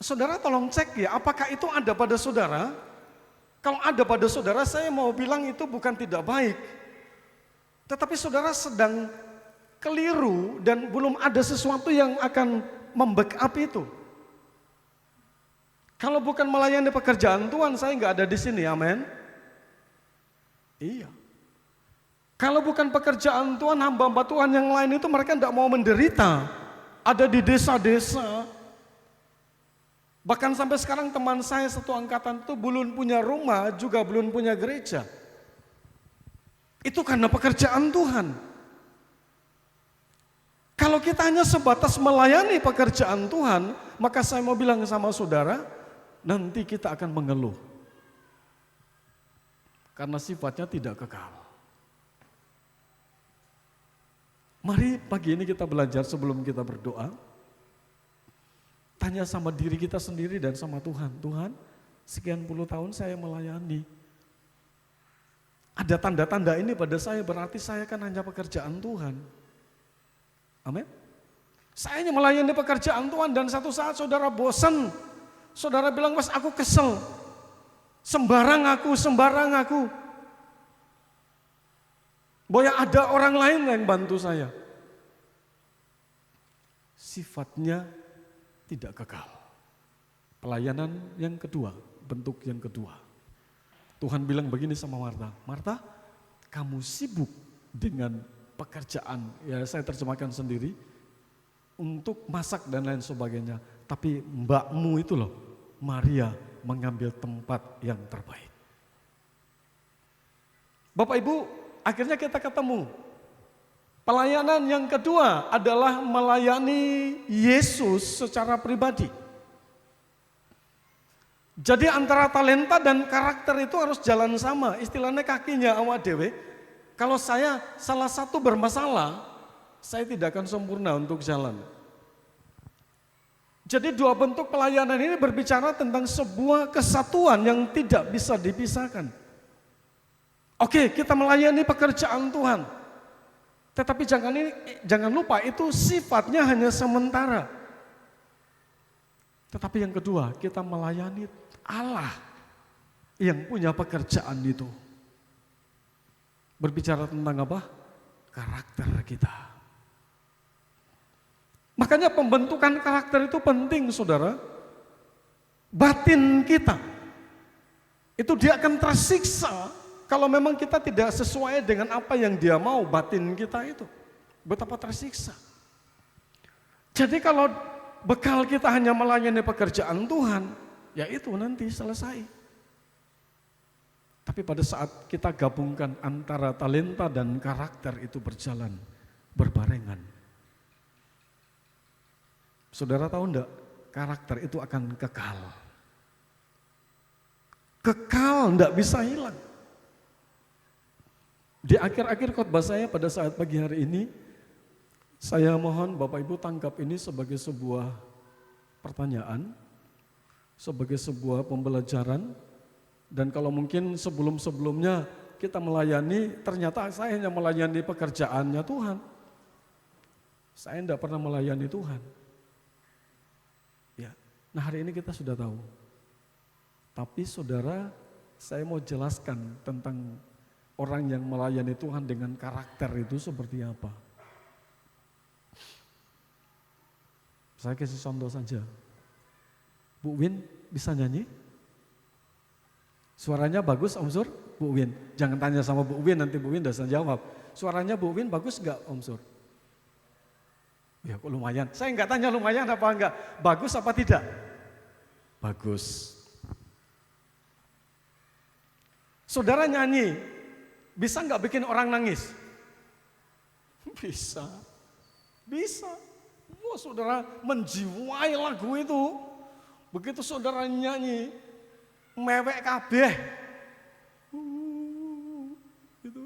Saudara tolong cek ya, apakah itu ada pada saudara? Kalau ada pada saudara, saya mau bilang itu bukan tidak baik. Tetapi saudara sedang keliru dan belum ada sesuatu yang akan membackup itu. Kalau bukan melayani pekerjaan Tuhan, saya nggak ada di sini, amin. Iya. Kalau bukan pekerjaan Tuhan, hamba-hamba Tuhan yang lain itu mereka tidak mau menderita. Ada di desa-desa. Bahkan sampai sekarang teman saya satu angkatan itu belum punya rumah, juga belum punya gereja. Itu karena pekerjaan Tuhan. Kalau kita hanya sebatas melayani pekerjaan Tuhan, maka saya mau bilang sama saudara, nanti kita akan mengeluh. Karena sifatnya tidak kekal. Mari pagi ini kita belajar sebelum kita berdoa. Tanya sama diri kita sendiri dan sama Tuhan. Tuhan, sekian puluh tahun saya melayani. Ada tanda-tanda ini pada saya, berarti saya kan hanya pekerjaan Tuhan. Amin. Saya hanya melayani pekerjaan Tuhan dan satu saat saudara bosan. Saudara bilang, mas aku kesel. Sembarang aku. Bahwa ada orang lain yang bantu saya. Sifatnya tidak kekal. Pelayanan yang kedua, bentuk yang kedua. Tuhan bilang begini sama Marta, Marta, kamu sibuk dengan pekerjaan, ya saya terjemahkan sendiri, untuk masak dan lain sebagainya. Tapi mbakmu itu loh, Maria mengambil tempat yang terbaik. Bapak Ibu, akhirnya kita ketemu. Pelayanan yang kedua adalah melayani Yesus secara pribadi. Jadi antara talenta dan karakter itu harus jalan sama. Istilahnya kakinya awak dewe. Kalau saya salah satu bermasalah, saya tidak akan sempurna untuk jalan. Jadi dua bentuk pelayanan ini berbicara tentang sebuah kesatuan yang tidak bisa dipisahkan. Oke, kita melayani pekerjaan Tuhan. Tetapi jangan lupa itu sifatnya hanya sementara. Tetapi yang kedua, kita melayani Allah yang punya pekerjaan itu. Berbicara tentang apa? Karakter kita. Makanya pembentukan karakter itu penting, saudara. Batin kita itu dia akan tersiksa kalau memang kita tidak sesuai dengan apa yang dia mau, batin kita itu. Betapa tersiksa. Jadi kalau bekal kita hanya melayani pekerjaan Tuhan, ya itu nanti selesai. Tapi pada saat kita gabungkan antara talenta dan karakter itu berjalan, berbarengan. Saudara tahu enggak, karakter itu akan kekal. Kekal, enggak bisa hilang. Di akhir-akhir khotbah saya pada saat pagi hari ini, saya mohon Bapak Ibu tangkap ini sebagai sebuah pertanyaan, sebagai sebuah pembelajaran, dan kalau mungkin sebelum-sebelumnya kita melayani, ternyata saya hanya melayani pekerjaannya Tuhan. Saya tidak pernah melayani Tuhan. Ya, nah hari ini kita sudah tahu. Tapi saudara, saya mau jelaskan tentang orang yang melayani Tuhan dengan karakter itu seperti apa. Saya kasih contoh saja. Bu Win bisa nyanyi? Suaranya bagus Om Sur? Bu Win, jangan tanya sama Bu Win, nanti Bu Win tidak bisa jawab. Suaranya Bu Win bagus enggak Om Sur? Ya kok lumayan, saya enggak tanya lumayan apa enggak, bagus apa tidak? Bagus. Saudara nyanyi, bisa enggak bikin orang nangis? Bisa, bisa. Wah, saudara menjiwai lagu itu, begitu saudara nyanyi, mewek kabeh. Gitu.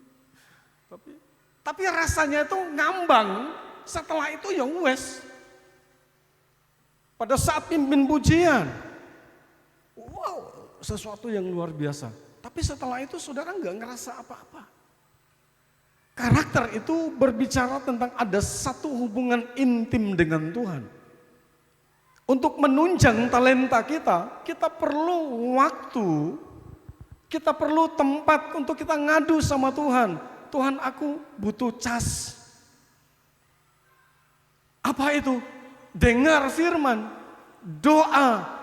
Tapi rasanya itu ngambang, setelah itu ya wes. Pada saat pimpin pujian, wow, sesuatu yang luar biasa. Tapi setelah itu saudara nggak ngerasa apa-apa. Karakter itu berbicara tentang ada satu hubungan intim dengan Tuhan. Untuk menunjang talenta kita perlu waktu, kita perlu tempat untuk kita ngadu sama Tuhan. Tuhan, aku butuh cas. Apa itu? Dengar firman, doa.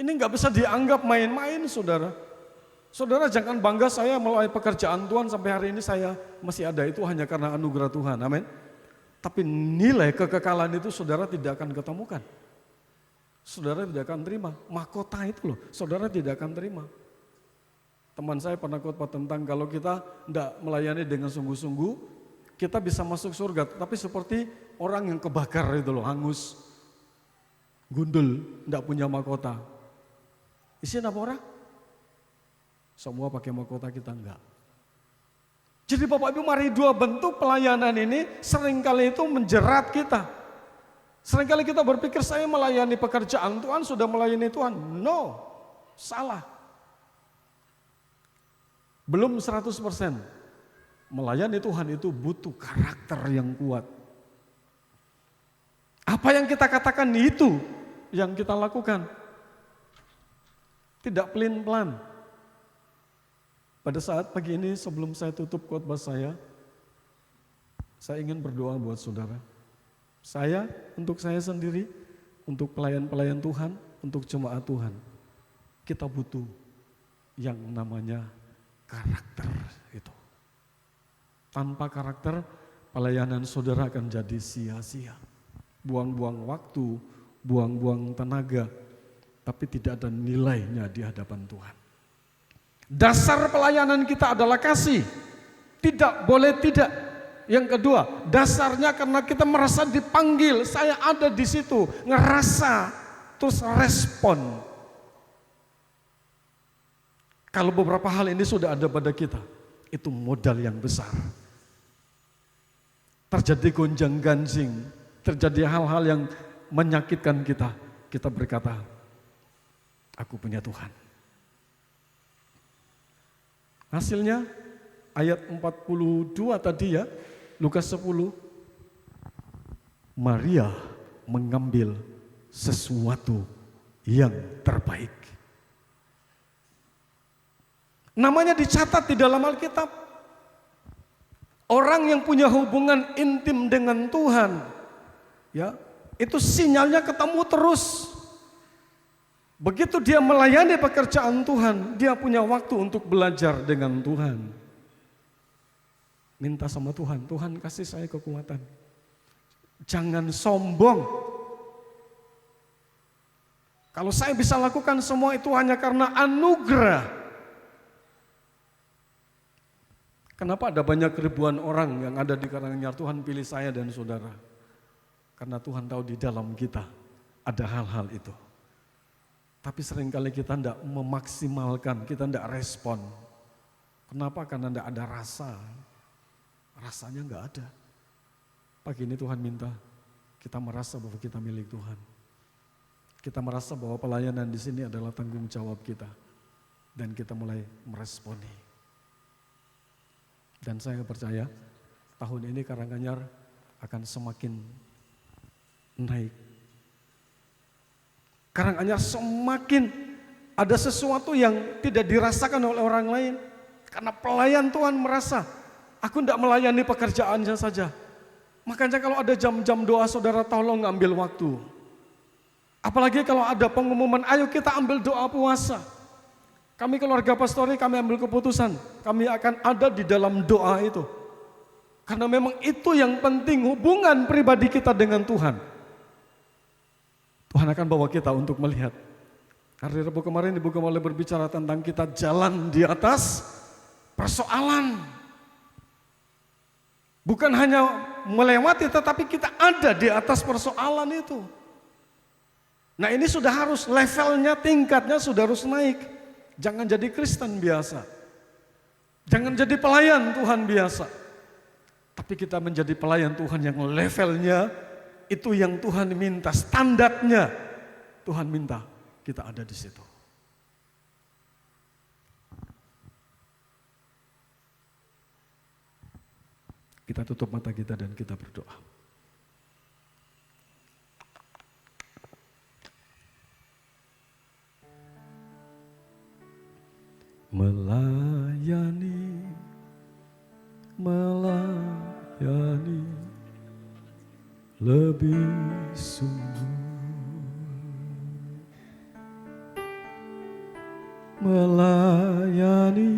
Ini nggak bisa dianggap main-main, saudara. Saudara jangan bangga saya melalui pekerjaan Tuhan sampai hari ini saya masih ada, itu hanya karena anugerah Tuhan, amin. Tapi nilai kekekalan itu saudara tidak akan ketemukan. Saudara tidak akan terima, mahkota itu loh, saudara tidak akan terima. Teman saya pernah khotbah tentang kalau kita tidak melayani dengan sungguh-sungguh, kita bisa masuk surga, tapi seperti orang yang kebakar itu loh, hangus, gundul, tidak punya mahkota. Isinya apa orang? Semua pakai mahkota, kita enggak. Jadi Bapak Ibu, mari dua bentuk pelayanan ini seringkali itu menjerat kita. Seringkali kita berpikir saya melayani pekerjaan Tuhan, sudah melayani Tuhan. No, salah. Belum 100%. Melayani Tuhan itu butuh karakter yang kuat. Apa yang kita katakan itu yang kita lakukan. Tidak pelin-pelan. Pada saat pagi ini sebelum saya tutup khotbah saya ingin berdoa buat saudara. Saya, untuk saya sendiri, untuk pelayan-pelayan Tuhan, untuk jemaat Tuhan. Kita butuh yang namanya karakter itu. Tanpa karakter, pelayanan saudara akan jadi sia-sia. Buang-buang waktu, buang-buang tenaga, tapi tidak ada nilainya di hadapan Tuhan. Dasar pelayanan kita adalah kasih. Tidak boleh tidak. Yang kedua, dasarnya karena kita merasa dipanggil, saya ada di situ, ngerasa, terus respon. Kalau beberapa hal ini sudah ada pada kita, itu modal yang besar. Terjadi gonjang-ganjing, terjadi hal-hal yang menyakitkan kita, kita berkata, aku punya Tuhan. Hasilnya ayat 42 tadi ya, Lukas 10. Maria mengambil sesuatu yang terbaik. Namanya dicatat di dalam Alkitab. Orang yang punya hubungan intim dengan Tuhan, ya, itu sinyalnya ketemu terus. Begitu dia melayani pekerjaan Tuhan, dia punya waktu untuk belajar dengan Tuhan. Minta sama Tuhan, Tuhan kasih saya kekuatan. Jangan sombong. Kalau saya bisa lakukan semua itu hanya karena anugerah. Kenapa ada banyak ribuan orang yang ada di Karanganyar, Tuhan pilih saya dan saudara? Karena Tuhan tahu di dalam kita ada hal-hal itu. Tapi seringkali kita tidak memaksimalkan, kita tidak respon. Kenapa? Karena tidak ada rasa. Rasanya enggak ada. Pagi ini Tuhan minta kita merasa bahwa kita milik Tuhan. Kita merasa bahwa pelayanan di sini adalah tanggung jawab kita. Dan kita mulai meresponi. Dan saya percaya tahun ini Karanganyar akan semakin naik. Karanganyar semakin ada sesuatu yang tidak dirasakan oleh orang lain. Karena pelayan Tuhan merasa, aku tidak melayani pekerjaannya saja. Makanya kalau ada jam-jam doa, saudara tolong ambil waktu. Apalagi kalau ada pengumuman, ayo kita ambil doa puasa. Kami keluarga pastori, kami ambil keputusan, kami akan ada di dalam doa itu. Karena memang itu yang penting, hubungan pribadi kita dengan Tuhan. Tuhan akan bawa kita untuk melihat. Hari Rabu kemarin Ibu Gembala berbicara tentang kita jalan di atas persoalan. Bukan hanya melewati, tetapi kita ada di atas persoalan itu. Nah ini sudah harus levelnya, tingkatnya sudah harus naik. Jangan jadi Kristen biasa. Jangan jadi pelayan Tuhan biasa. Tapi kita menjadi pelayan Tuhan yang levelnya itu yang Tuhan minta, standarnya Tuhan minta kita ada di situ. Kita tutup mata kita dan kita berdoa. Melayani, melayani. lebih sungguh. Melayani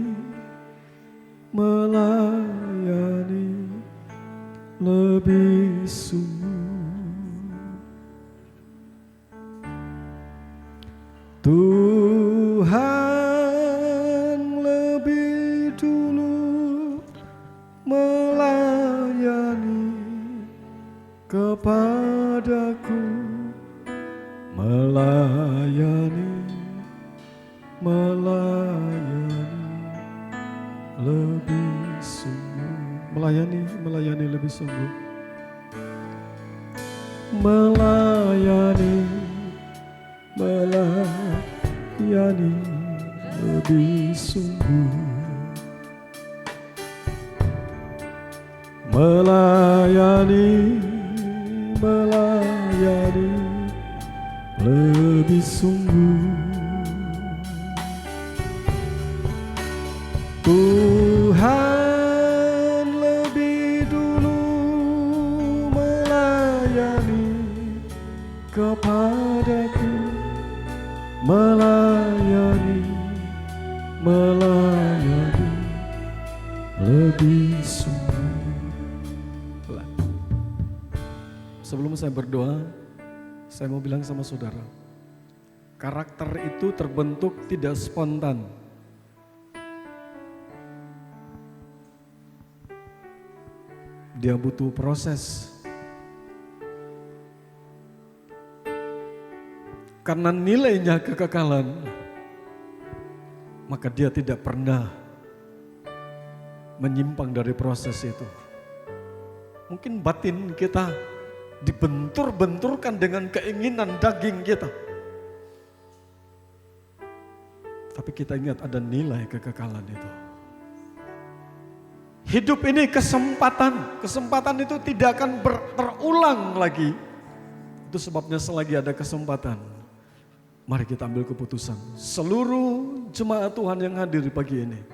lebih sungguh. Tuhan lebih dulu melayani kepadaku, melayani lebih sungguh. Melayani lebih sungguh. Melayani lebih sungguh. Melayani lebih sungguh. Tuhan lebih dulu melayani kepadaku, melayani lebih sungguh. Sebelum saya berdoa, saya mau bilang sama saudara, karakter itu terbentuk tidak spontan. Dia butuh proses. Karena nilainya kekekalan, maka dia tidak pernah menyimpang dari proses itu. Mungkin batin kita dibentur-benturkan dengan keinginan daging kita. Tapi kita ingat ada nilai kekekalan itu. Hidup ini kesempatan itu tidak akan terulang lagi. Itu sebabnya selagi ada kesempatan, mari kita ambil keputusan. Seluruh jemaat Tuhan yang hadir di pagi ini,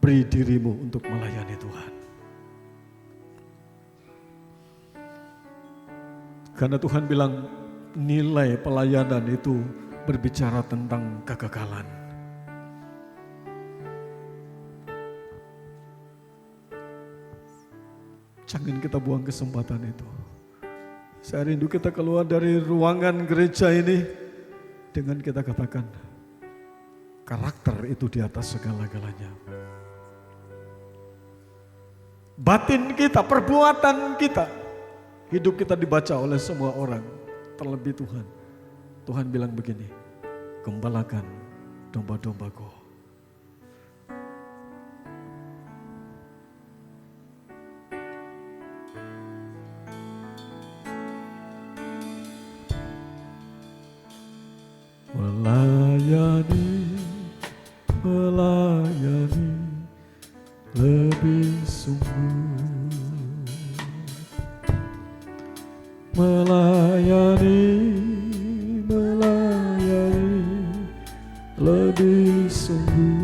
beri dirimu untuk melayani Tuhan. Karena Tuhan bilang nilai pelayanan itu berbicara tentang kekekalan. Jangan kita buang kesempatan itu. Saya rindu kita keluar dari ruangan gereja ini dengan kita katakan, karakter itu di atas segala-galanya. Batin kita, perbuatan kita, hidup kita dibaca oleh semua orang, terlebih Tuhan. Tuhan bilang begini, gembalakan domba-dombaku. Melayani lebih sungguh. Melayani lebih sungguh.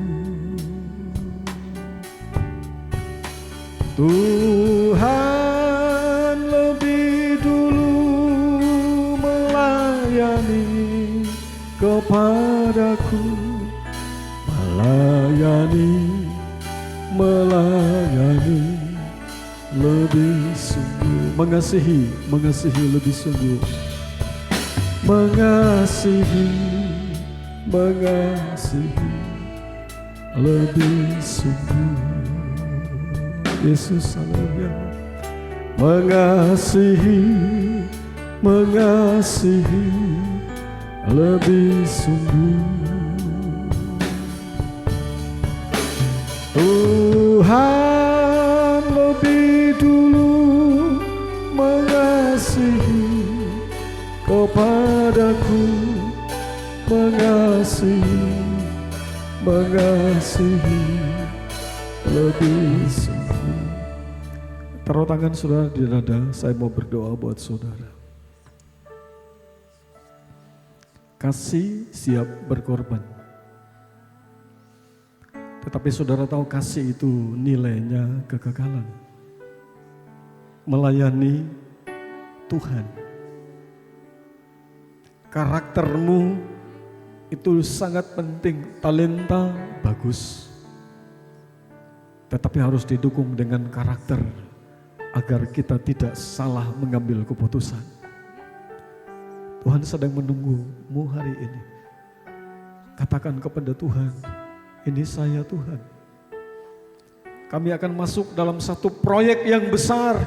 Tuhan lebih dulu melayani kepadaku, melayani lebih sungguh. Mengasihi lebih sungguh. Mengasihi lebih sungguh. Yesus, haleluya. Mengasihi lebih sungguh. Tuhan lebih dulu mengasihi kepadaku, mengasihi lebih sungguh. Taruh tangan saudara di dada, saya mau berdoa buat saudara. Kasih siap berkorban. Tetapi saudara tahu kasih itu nilainya kekekalan. melayani Tuhan. Karaktermu itu sangat penting, talenta bagus. Tetapi harus didukung dengan karakter agar kita tidak salah mengambil keputusan. Tuhan sedang menunggumu hari ini. Katakan kepada Tuhan, ini saya Tuhan. Kami akan masuk dalam satu proyek yang besar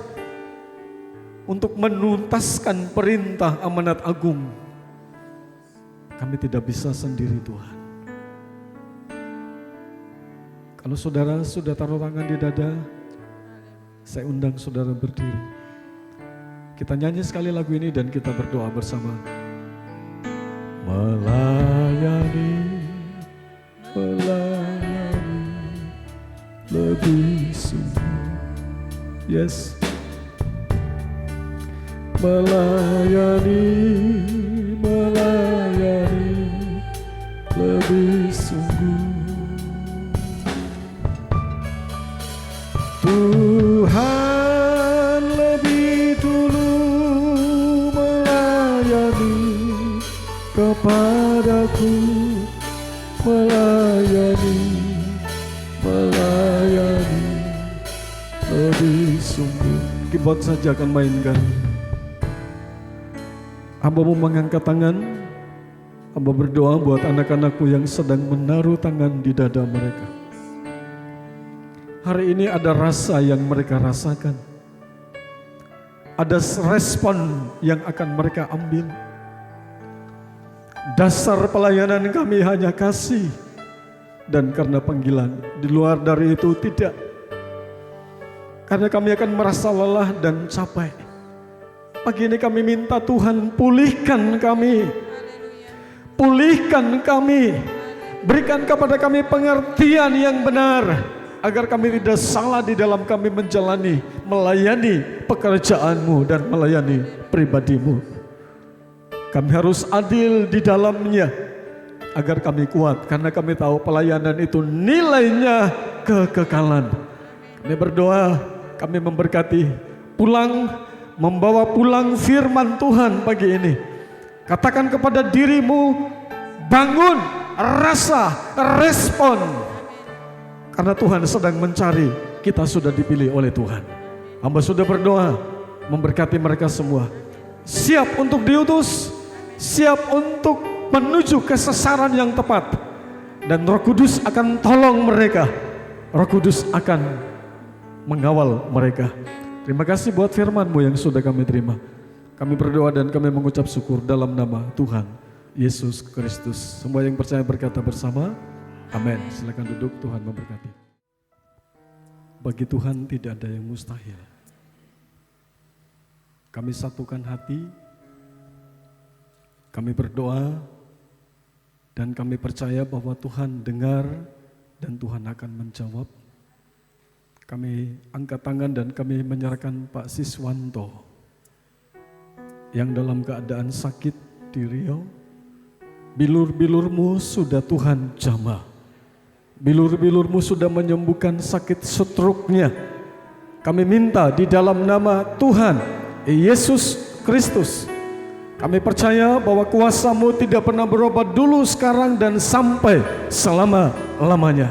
untuk menuntaskan perintah amanat agung. Kami tidak bisa sendiri Tuhan. Kalau saudara sudah taruh tangan di dada, saya undang saudara berdiri. Kita nyanyi sekali lagu ini dan kita berdoa bersama. Melayani, melayani, lebih sungguh. Yes. Melayani, melayani, lebih sungguh. Tuhan lebih dulu melayani kepadaku, melayani, melayani, lebih sungguh. Keyboard saja akan mainkan. Hamba mau mengangkat tangan, hamba berdoa buat anak-anakku yang sedang menaruh tangan di dada mereka. Hari ini ada rasa yang mereka rasakan. Ada respon yang akan mereka ambil. Dasar pelayanan kami hanya kasih dan karena panggilan. Di luar dari itu tidak. Karena kami akan merasa lelah dan capek. Pagi ini kami minta Tuhan pulihkan kami. Pulihkan kami. Berikan kepada kami pengertian yang benar. Agar kami tidak salah di dalam kami menjalani, melayani pekerjaanmu dan melayani pribadimu. Kami harus adil di dalamnya. Agar kami kuat. Karena kami tahu pelayanan itu nilainya kekekalan. Kami berdoa, kami memberkati pulang. Membawa pulang firman Tuhan pagi ini. Katakan kepada dirimu, bangun, rasa, respon. Karena Tuhan sedang mencari, kita sudah dipilih oleh Tuhan. Hamba sudah berdoa, memberkati mereka semua. Siap untuk diutus, siap untuk menuju kesesaran yang tepat. Dan Roh Kudus akan tolong mereka. Roh Kudus akan mengawal mereka. Terima kasih buat firman-Mu yang sudah kami terima. Kami berdoa dan kami mengucap syukur dalam nama Tuhan Yesus Kristus. Semua yang percaya berkata bersama, amin. Silakan duduk, Tuhan memberkati. Bagi Tuhan tidak ada yang mustahil. Kami satukan hati, kami berdoa, dan kami percaya bahwa Tuhan dengar dan Tuhan akan menjawab. Kami angkat tangan dan kami menyerahkan Pak Siswanto yang dalam keadaan sakit di Riau. Bilur-bilurmu sudah Tuhan jamah. Bilur-bilurmu sudah menyembuhkan sakit stroke-nya. Kami minta di dalam nama Tuhan Yesus Kristus. Kami percaya bahwa kuasa-Mu tidak pernah berubah dulu, sekarang, dan sampai selama-lamanya.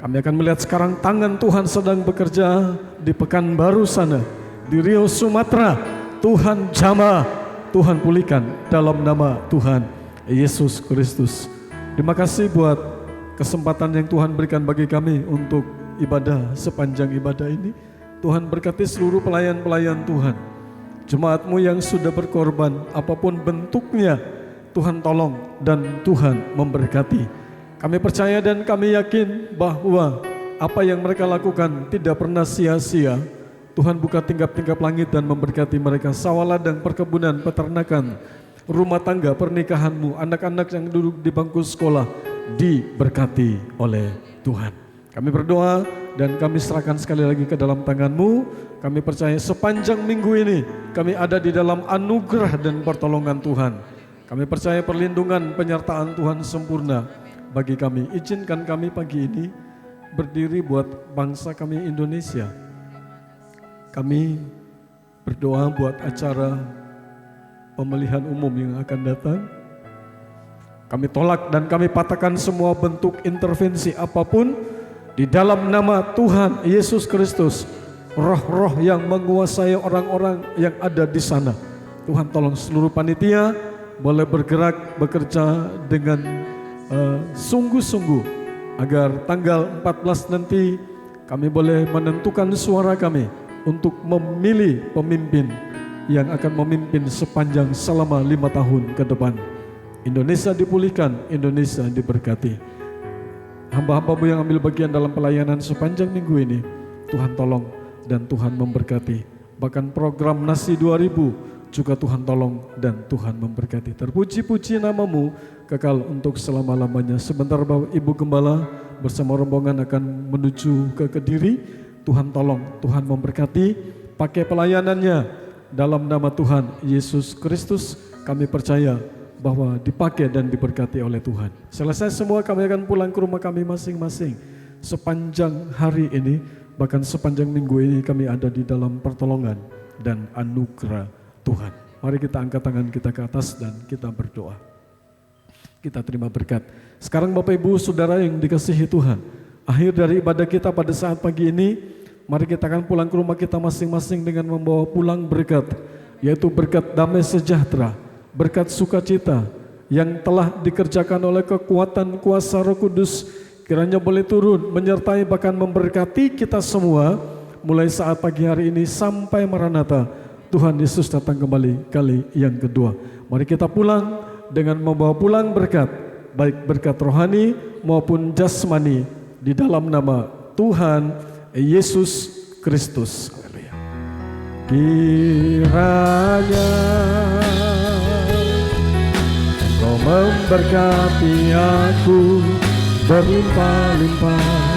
Kami akan melihat sekarang tangan Tuhan sedang bekerja di Pekanbaru sana, di Riau, Sumatera. Tuhan jamah, Tuhan pulihkan dalam nama Tuhan Yesus Kristus. Terima kasih buat kesempatan yang Tuhan berikan bagi kami untuk ibadah sepanjang ibadah ini. Tuhan berkati seluruh pelayan-pelayan Tuhan. Jemaat-Mu yang sudah berkorban, apapun bentuknya, Tuhan tolong dan Tuhan memberkati. Kami percaya dan kami yakin bahwa apa yang mereka lakukan tidak pernah sia-sia. Tuhan buka tingkap-tingkap langit dan memberkati mereka. Sawah ladang, perkebunan, peternakan, rumah tangga, pernikahanmu, anak-anak yang duduk di bangku sekolah diberkati oleh Tuhan. Kami berdoa dan kami serahkan sekali lagi ke dalam tangan-Mu. Kami percaya sepanjang minggu ini kami ada di dalam anugerah dan pertolongan Tuhan. Kami percaya perlindungan penyertaan Tuhan sempurna bagi kami. Izinkan kami pagi ini berdiri buat bangsa kami Indonesia. Kami berdoa buat acara pemilihan umum yang akan datang. Kami tolak dan kami patahkan semua bentuk intervensi apapun di dalam nama Tuhan Yesus Kristus. Roh-roh yang menguasai orang-orang yang ada di sana. Tuhan tolong seluruh panitia boleh bergerak bekerja dengan sungguh-sungguh agar tanggal 14 nanti kami boleh menentukan suara kami untuk memilih pemimpin yang akan memimpin sepanjang selama 5 tahun ke depan. Indonesia dipulihkan, Indonesia diberkati. Hamba-hambamu yang ambil bagian dalam pelayanan sepanjang minggu ini, Tuhan tolong dan Tuhan memberkati. Bahkan program Nasi 2000 juga Tuhan tolong dan Tuhan memberkati. Terpuji-puji namamu kekal untuk selama-lamanya. Sebentar Bapak Ibu Gembala bersama rombongan akan menuju ke Kediri. Tuhan tolong, Tuhan memberkati. Pakai pelayanannya dalam nama Tuhan Yesus Kristus. Kami percaya bahwa dipakai dan diberkati oleh Tuhan. Selesai semua kami akan pulang ke rumah kami masing-masing. Sepanjang hari ini, bahkan sepanjang minggu ini kami ada di dalam pertolongan dan anugerah Tuhan. Mari kita angkat tangan kita ke atas dan kita berdoa. Kita terima berkat. Sekarang Bapak Ibu Saudara yang dikasihi Tuhan, akhir dari ibadah kita pada saat pagi ini, mari kita akan pulang ke rumah kita masing-masing dengan membawa pulang berkat, yaitu berkat damai sejahtera, berkat sukacita yang telah dikerjakan oleh kekuatan kuasa Roh Kudus, kiranya boleh turun menyertai bahkan memberkati kita semua mulai saat pagi hari ini sampai Maranatha. Tuhan Yesus datang kembali kali yang kedua. Mari kita pulang dengan membawa pulang berkat, baik berkat rohani maupun jasmani di dalam nama Tuhan Yesus Kristus. Haleluya. Kiranya Engkau memberkati aku berlimpah-limpah.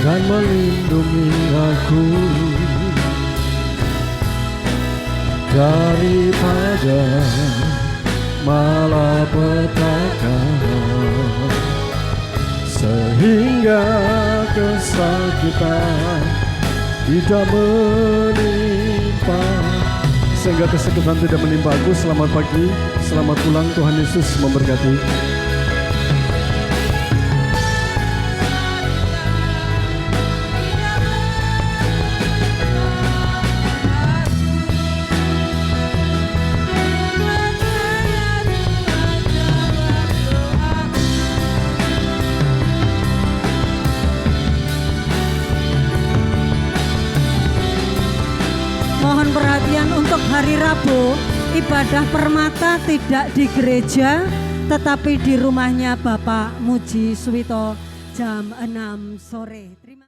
Dan melindungi aku daripada malapetaka, sehingga kesakitan tidak menimpa. Sehingga kesakitan tidak menimpa aku. Selamat pagi, selamat pulang. Tuhan Yesus memberkati. Mohon perhatian untuk hari Rabu, ibadah permata tidak di gereja, tetapi di rumahnya Bapak Muji Suwito jam 6 sore.